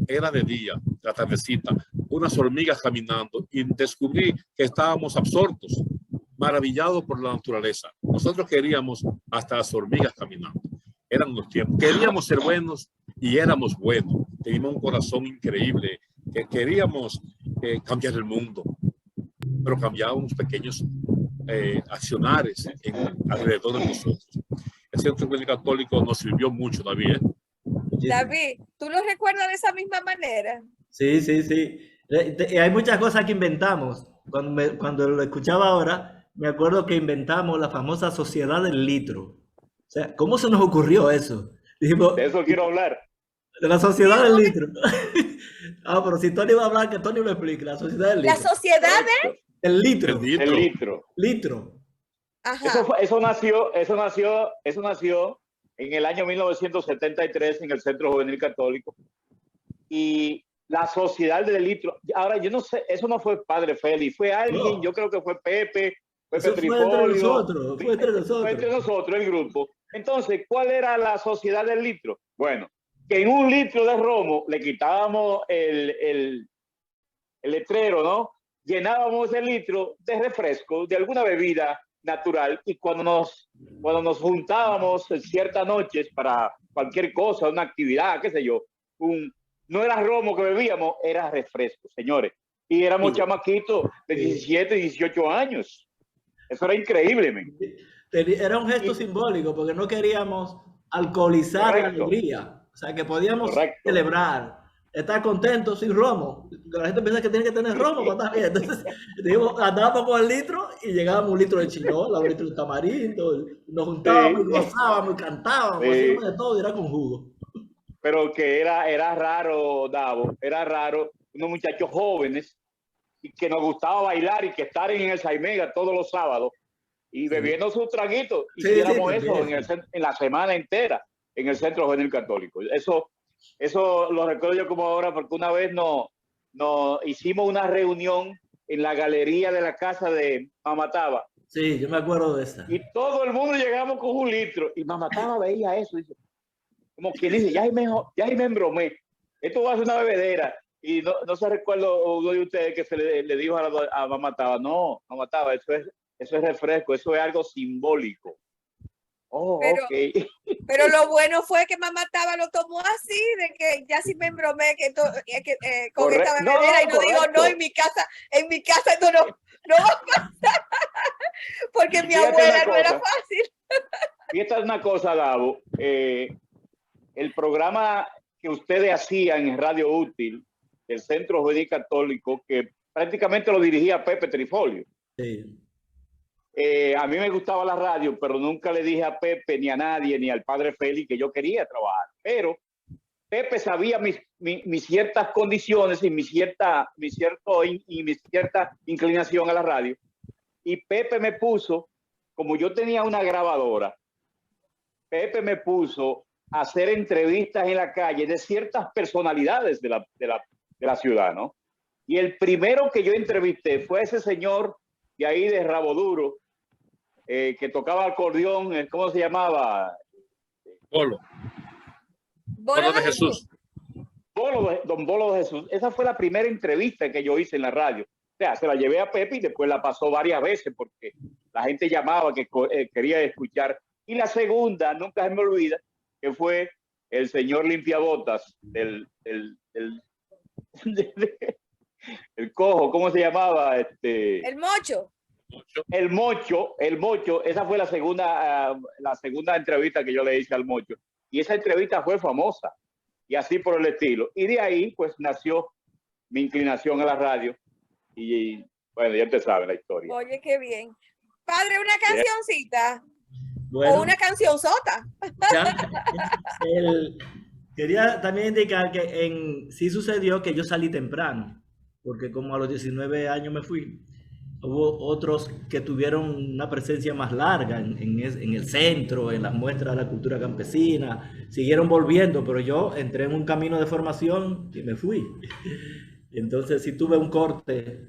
era de día, la tardecita, unas hormigas caminando y descubrí que estábamos absortos, maravillados por la naturaleza. Nosotros queríamos hasta las hormigas caminando. Eran los tiempos. Queríamos ser buenos y éramos buenos. Teníamos un corazón increíble. Que queríamos cambiar el mundo, pero cambiábamos pequeños accionares alrededor de nosotros. El Centro Juvenil Católico nos sirvió mucho, David. David, ¿tú lo recuerdas de esa misma manera? Sí. Hay muchas cosas que inventamos. Cuando lo escuchaba ahora, me acuerdo que inventamos la famosa Sociedad del Litro. O sea, ¿cómo se nos ocurrió eso? Dijimos, de eso quiero hablar. De la Sociedad del Litro. Pero si Tony va a hablar, que Tony lo explique. La Sociedad del Litro. La Sociedad de... El litro. El litro. Litro. Ajá. Eso nació en el año 1973 en el Centro Juvenil Católico. Y la Sociedad del Litro. Ahora, yo no sé, eso no fue Padre Félix, fue alguien, no. Yo creo que fue Pepe Trifolio. Fue entre nosotros. Fue entre nosotros, el grupo. Entonces, ¿cuál era la Sociedad del Litro? Bueno, que en un litro de romo le quitábamos el letrero, ¿no? llenábamos el litro de refresco, de alguna bebida natural, y cuando nos juntábamos en ciertas noches para cualquier cosa, una actividad, qué sé yo, no era romo que bebíamos, era refresco, señores. Y éramos chamaquitos de 17 y 18 años. Eso era increíble, men. Era un gesto simbólico porque no queríamos alcoholizar la alegría. O sea, que podíamos celebrar, estar contentos sin romo. La gente piensa que tiene que tener romo para estar bien. Entonces, andábamos con el litro y llegábamos un litro de chinola, un litro de tamarindo, nos juntábamos, gozábamos, cantábamos, hacíamos de todo y era con jugo. Pero que era raro, Davo, era raro unos muchachos jóvenes y que nos gustaba bailar y que estar en el Saimega todos los sábados y bebiendo sus traguitos. Hiciéramos eso en la semana entera en el Centro Juvenil Católico. Eso lo recuerdo yo como ahora porque una vez nos hicimos una reunión en la galería de la casa de Mamá Taba. Sí, yo me acuerdo de esa. Y todo el mundo llegamos con un litro y Mamá Taba veía eso y dice, como quien dice, ya me embromé, esto va a ser una bebedera. Y no se recuerda uno de ustedes que se le dijo a Mamá Taba, no, Mamá Taba, eso es refresco, eso es algo simbólico. Pero lo bueno fue que Mamá Taba lo tomó así, de que ya sí me embromé con esta bebedera y no digo, no, en mi casa esto no va a pasar, porque mi abuela no era fácil. Y esta es una cosa, Gabo, el programa que ustedes hacían en Radio Útil, del Centro Juvenil Católico, que prácticamente lo dirigía Pepe Trifolio. Sí. A mí me gustaba la radio, pero nunca le dije a Pepe, ni a nadie, ni al padre Félix que yo quería trabajar. Pero Pepe sabía mis ciertas condiciones y mi cierta inclinación a la radio. Y Pepe me puso, como yo tenía una grabadora, Pepe me puso a hacer entrevistas en la calle de ciertas personalidades de la ciudad, ¿no? Y el primero que yo entrevisté fue ese señor de ahí de Rabo Duro, que tocaba acordeón, ¿cómo se llamaba? Bolo de Jesús. Don Bolo de Jesús. Esa fue la primera entrevista que yo hice en la radio. O sea, se la llevé a Pepe y después la pasó varias veces porque la gente llamaba que quería escuchar. Y la segunda, nunca se me olvida, que fue el señor limpiabotas, el cojo, ¿cómo se llamaba? El Mocho. El Mocho, esa fue la segunda entrevista que yo le hice al Mocho. Y esa entrevista fue famosa, y así por el estilo. Y de ahí, pues, nació mi inclinación a la radio. Y bueno, ya te saben la historia. Oye, qué bien. Padre, una cancioncita. Bueno, o una canción sota. Quería también indicar que sí sucedió que yo salí temprano, porque como a los 19 años me fui. Hubo otros que tuvieron una presencia más larga en el centro, en las muestras de la cultura campesina, siguieron volviendo, pero yo entré en un camino de formación y me fui. Entonces sí tuve un corte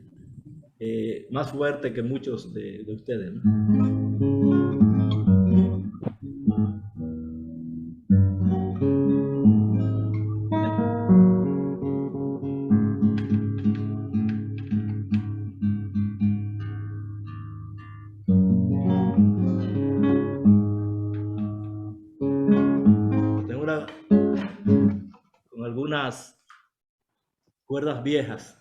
más fuerte que muchos de ustedes, ¿no? Con algunas cuerdas viejas.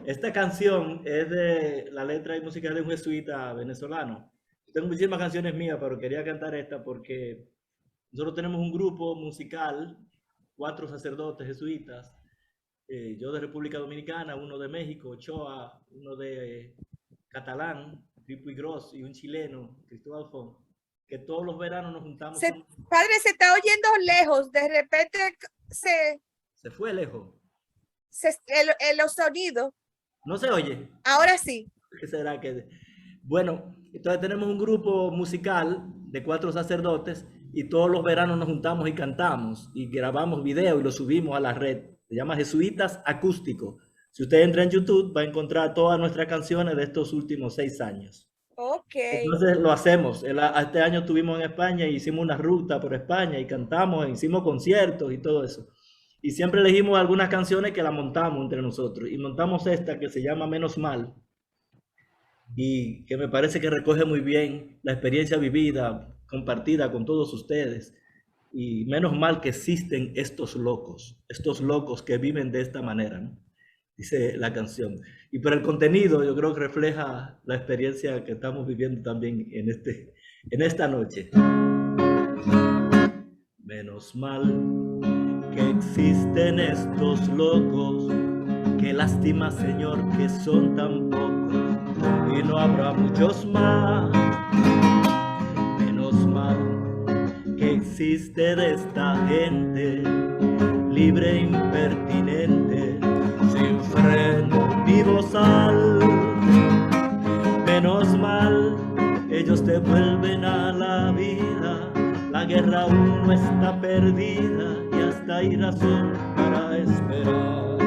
Esta canción es de la letra y música de un jesuita venezolano. Tengo muchísimas canciones mías, pero quería cantar esta porque nosotros tenemos un grupo musical, 4 sacerdotes jesuitas, yo de República Dominicana, uno de México, Ochoa, uno de Catalán, Pipo y Gross, y un chileno, Cristóbal Font, que todos los veranos nos juntamos. Padre, se está oyendo lejos, de repente se fue lejos. Los sonidos. ¿No se oye? Ahora sí. ¿Qué será que? Bueno, entonces tenemos un grupo musical de 4 sacerdotes y todos los veranos nos juntamos y cantamos y grabamos videos y lo subimos a la red. Se llama Jesuitas Acústico. Si usted entra en YouTube va a encontrar todas nuestras canciones de estos últimos 6 años. Ok. Entonces lo hacemos. Este año estuvimos en España y hicimos una ruta por España y cantamos, hicimos conciertos y todo eso. Y siempre elegimos algunas canciones que la montamos entre nosotros. Y montamos esta que se llama Menos Mal. Y que me parece que recoge muy bien la experiencia vivida, compartida con todos ustedes. Y menos mal que existen estos locos que viven de esta manera, ¿no? Dice la canción. Y por el contenido, yo creo que refleja la experiencia que estamos viviendo también en esta noche. Menos mal que existen estos locos, qué lástima, Señor, que son tan pocos y no habrá muchos más. Menos mal que existe de esta gente libre, impertinente, sin freno ni bozal. Menos mal, ellos te vuelven a la vida. La guerra aún no está perdida y hasta hay razón para esperar.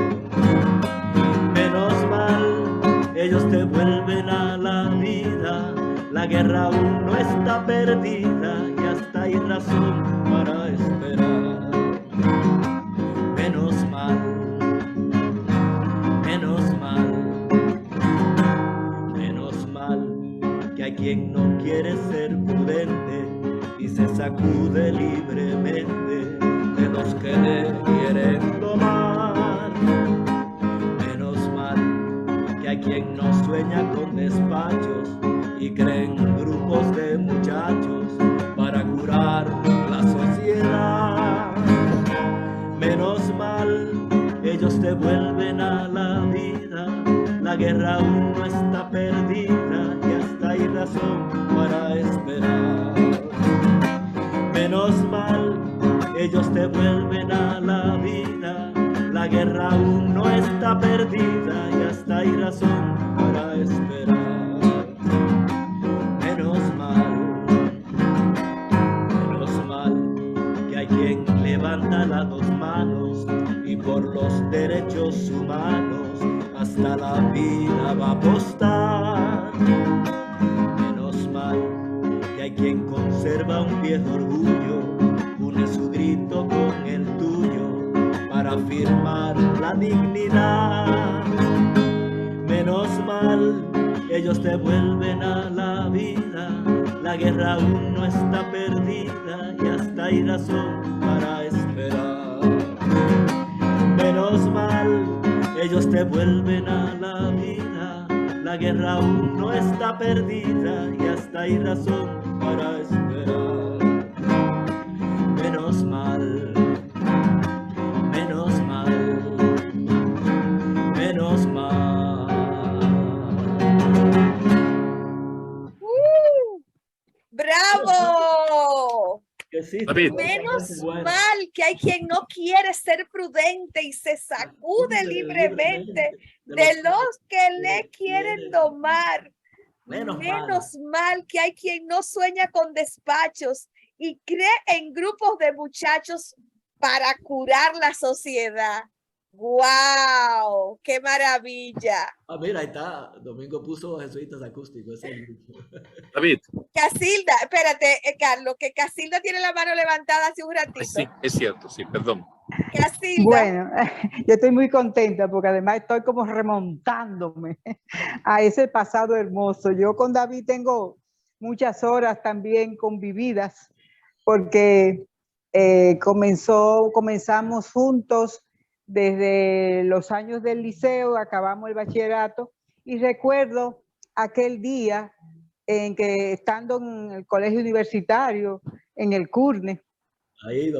Menos mal, ellos te vuelven a la vida. La guerra aún no está perdida y hasta hay razón para esperar. Menos mal, menos mal, menos mal que hay quien no quiere ser prudente y se sacude libremente de los que le quieren tomar. Menos mal que hay quien no sueña con despachos y creen grupos de muchachos para curar la sociedad. Menos mal, ellos te vuelven a la vida. La guerra aún no está perdida y hasta hay razón para esperar. Menos mal, ellos te vuelven a la vida. La guerra aún no está perdida y hasta hay razón para esperar. Menos mal que hay quien levanta las dos manos y por los derechos humanos hasta la vida va a apostar. Menos mal que hay quien conserva un viejo orgullo, une su grito con el tuyo para afirmar la dignidad. Menos mal, ellos te vuelven a la vida. La guerra aún no está perdida y hasta hay razón para esperar. Menos mal, ellos te vuelven a la vida. La guerra aún no está perdida y hasta hay razón para esperar. Menos mal, menos mal, menos mal. ¡Bravo! Que sí, David. Menos mal que hay quien no quiere ser prudente y se sacude libremente de los que le quieren domar. Menos mal que hay quien no sueña con despachos y cree en grupos de muchachos para curar la sociedad. ¡Wow! ¡Qué maravilla! Ah, mira, ahí está. Domingo puso Jesuitas Acústicos. David. Casilda, espérate, Carlos, que Casilda tiene la mano levantada hace un ratito. Sí, es cierto, sí, perdón. Casilda. Bueno, yo estoy muy contenta porque además estoy como remontándome a ese pasado hermoso. Yo con David tengo muchas horas también convividas porque comenzamos juntos desde los años del liceo, acabamos el bachillerato y recuerdo aquel día en que estando en el colegio universitario, en el CURNE,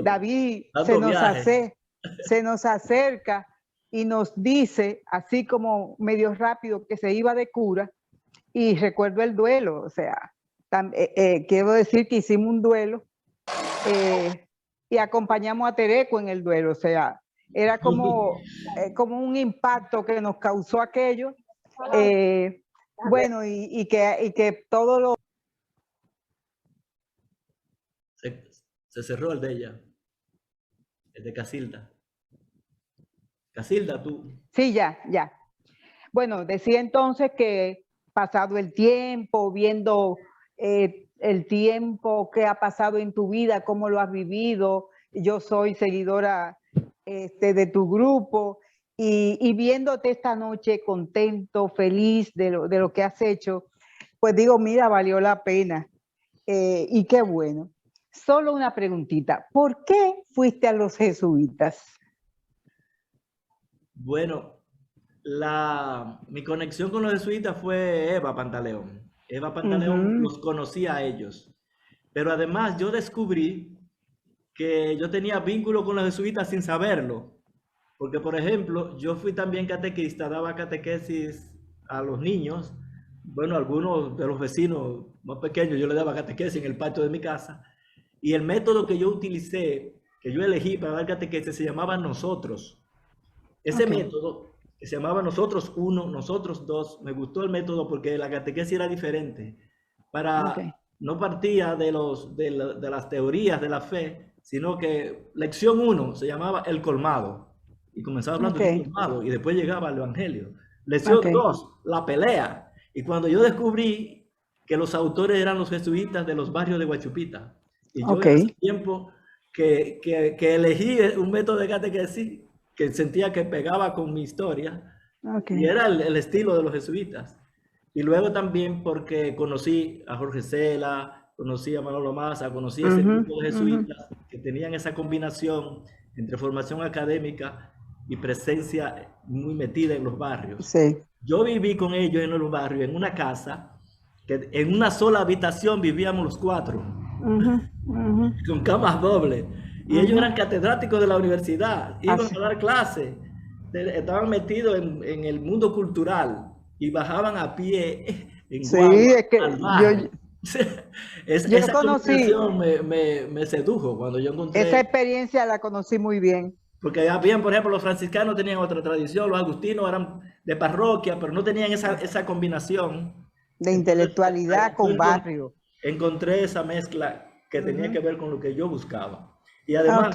David se nos acerca y nos dice, así como medio rápido, que se iba de cura, y recuerdo el duelo, o sea, quiero decir que hicimos un duelo y acompañamos a Tereco en el duelo, o sea, era como un impacto que nos causó aquello, bueno, y que todo lo... Se cerró el de ella, el de Casilda. Casilda, tú. Sí, ya. Bueno, decía entonces que pasado el tiempo, viendo el tiempo que ha pasado en tu vida, cómo lo has vivido, yo soy seguidora de tu grupo y viéndote esta noche contento, feliz de lo que has hecho, pues digo, mira, valió la pena y qué bueno. Solo una preguntita, ¿por qué fuiste a los jesuitas? Bueno, mi conexión con los jesuitas fue Eva Pantaleón. Eva Pantaleón los conocía a ellos. Pero además yo descubrí que yo tenía vínculo con los jesuitas sin saberlo. Porque, por ejemplo, yo fui también catequista, daba catequesis a los niños. Bueno, algunos de los vecinos más pequeños yo les daba catequesis en el patio de mi casa. Y el método que yo utilicé, que yo elegí para dar catequesis, se llamaba Nosotros. Ese método, que se llamaba Nosotros 1, Nosotros 2, me gustó el método porque la catequesis era diferente. No partía de las teorías de la fe, sino que lección 1 se llamaba El Colmado. Y comenzaba hablando del colmado y después llegaba al Evangelio. Lección 2, la pelea. Y cuando yo descubrí que los autores eran los jesuitas de los barrios de Guachupita, y yo en ese tiempo que elegí un método de catequesis que sentía que pegaba con mi historia, y era el estilo de los jesuitas. Y luego también porque conocí a Jorge Cela, conocí a Manolo Maza, conocí a ese grupo de jesuitas que tenían esa combinación entre formación académica y presencia muy metida en los barrios. Sí. Yo viví con ellos en los barrios, en una casa, que en una sola habitación vivíamos los 4, con camas dobles. Y ellos eran catedráticos de la universidad, iban a dar clases, estaban metidos en el mundo cultural y bajaban a pie en guagua, es que al mar. Esa conocí, me sedujo cuando yo encontré. Esa experiencia la conocí muy bien. Porque habían, por ejemplo, los franciscanos tenían otra tradición, los agustinos eran de parroquia, pero no tenían esa combinación. De intelectualidad con barrio. Encontré esa mezcla que tenía que ver con lo que yo buscaba. Y además,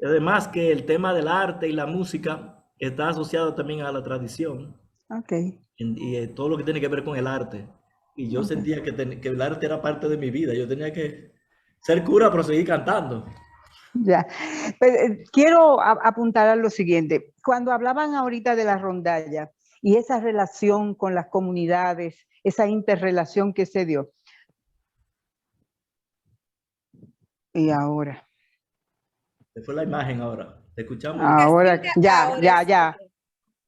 además que el tema del arte y la música está asociado también a la tradición. Y todo lo que tiene que ver con el arte. Y yo sentía que el arte era parte de mi vida. Yo tenía que ser cura, pero seguir cantando. Ya. Quiero apuntar a lo siguiente. Cuando hablaban ahorita de la rondalla y esa relación con las comunidades, esa interrelación que se dio. Y ahora. Se fue la imagen ahora. ¿Te escuchamos? Ahora, ya.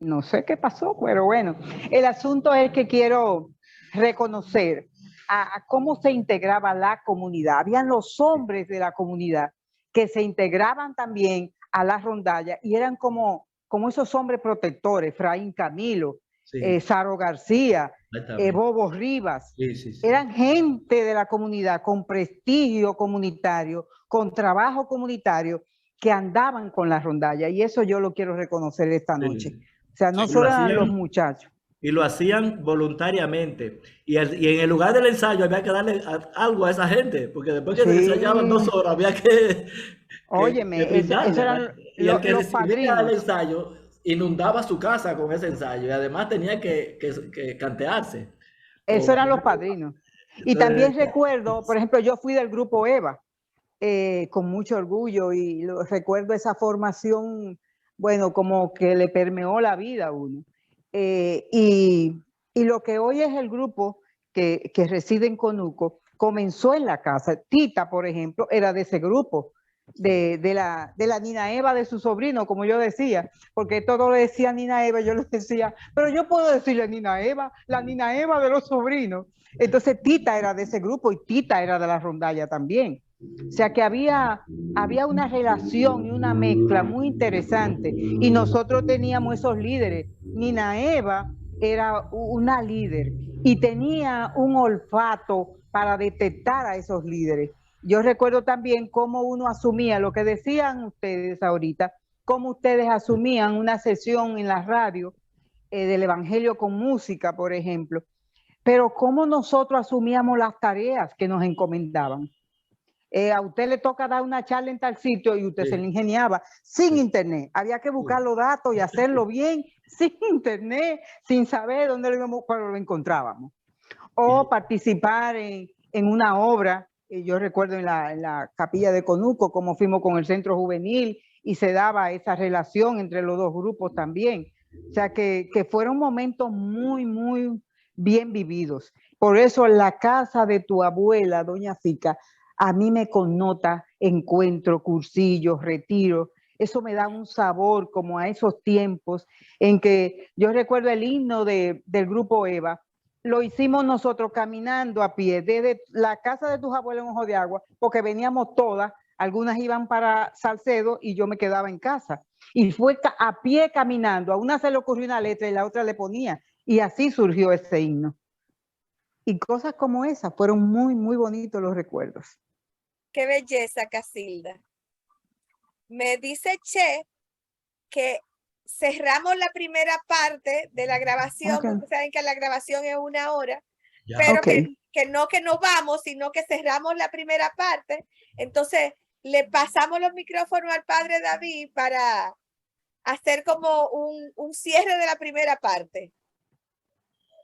No sé qué pasó, pero bueno. El asunto es que quiero reconocer a cómo se integraba la comunidad. Habían los hombres de la comunidad que se integraban también a la rondalla y eran como esos hombres protectores, Efraín Camilo, Saro García, Bobo Rivas. Eran gente de la comunidad con prestigio comunitario, con trabajo comunitario, que andaban con la rondalla, y eso yo lo quiero reconocer esta noche. O sea, no solo eran los muchachos. Y lo hacían voluntariamente. Y en el lugar del ensayo había que darle algo a esa gente, porque después que se ensayaban 2 horas había que óyeme, eso eran y el que los padrinos. El ensayo inundaba su casa con ese ensayo y además tenía que cantearse. Eso eran los padrinos. Y también recuerdo, por ejemplo, yo fui del grupo Eva, con mucho orgullo, y recuerdo esa formación, bueno, como que le permeó la vida a uno. Y lo que hoy es el grupo que reside en Conuco, comenzó en la casa. Tita, por ejemplo, era de ese grupo, de la Nina Eva de su sobrino, como yo decía, porque todo le decía Nina Eva, yo le decía, pero yo puedo decirle Nina Eva, la Nina Eva de los sobrinos. Entonces Tita era de ese grupo y Tita era de la rondalla también. O sea que había una relación y una mezcla muy interesante, y nosotros teníamos esos líderes. Nina Eva era una líder y tenía un olfato para detectar a esos líderes. Yo recuerdo también cómo uno asumía lo que decían ustedes ahorita, cómo ustedes asumían una sesión en la radio del Evangelio con música, por ejemplo, pero cómo nosotros asumíamos las tareas que nos encomendaban. A usted le toca dar una charla en tal sitio y usted se le ingeniaba sin internet. Había que buscar los datos y hacerlo bien, sin internet, sin saber dónde lo íbamos, cuando lo encontrábamos. O participar en una obra. Yo recuerdo en la capilla de Conuco, cómo fuimos con el centro juvenil y se daba esa relación entre los dos grupos también. O sea que fueron momentos muy, muy bien vividos. Por eso la casa de tu abuela, doña Fica, a mí me connota encuentro, cursillos, retiro. Eso me da un sabor como a esos tiempos en que yo recuerdo el himno del grupo Eva. Lo hicimos nosotros caminando a pie desde la casa de tus abuelos en Ojo de Agua, porque veníamos todas, algunas iban para Salcedo y yo me quedaba en casa. Y fue a pie caminando, a una se le ocurrió una letra y la otra le ponía. Y así surgió ese himno. Y cosas como esas fueron muy, muy bonitos los recuerdos. Qué belleza, Casilda. Me dice Che que cerramos la primera parte de la grabación, Okay. porque saben que la grabación es 1 hora, Ya. pero Okay. que no vamos, sino que cerramos la primera parte. Entonces, le pasamos los micrófonos al padre David para hacer como un cierre de la primera parte.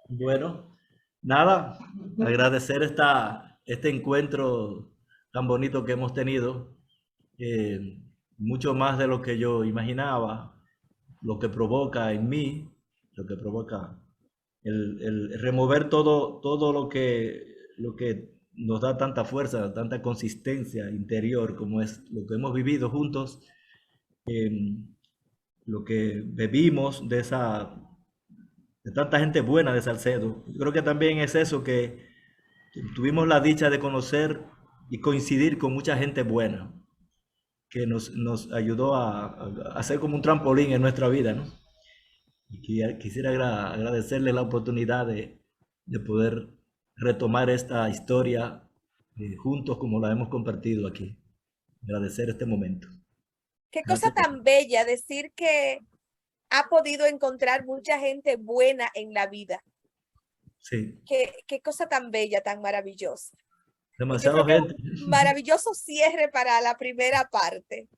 Bueno, nada, agradecer este encuentro tan bonito que hemos tenido, mucho más de lo que yo imaginaba, lo que provoca en mí, lo que provoca el remover todo lo que nos da tanta fuerza, tanta consistencia interior, como es lo que hemos vivido juntos, lo que bebimos de tanta gente buena de Salcedo. Yo creo que también es eso, que tuvimos la dicha de conocer y coincidir con mucha gente buena, que nos ayudó a hacer como un trampolín en nuestra vida, ¿no? Y quisiera agradecerle la oportunidad de poder retomar esta historia juntos como la hemos compartido aquí. Agradecer este momento. Qué Gracias. cosa tan bella decir que ha podido encontrar mucha gente buena en la vida. Sí, Qué cosa tan bella, tan maravillosa. Yo demasiado creo que gente. un maravilloso cierre para la primera parte.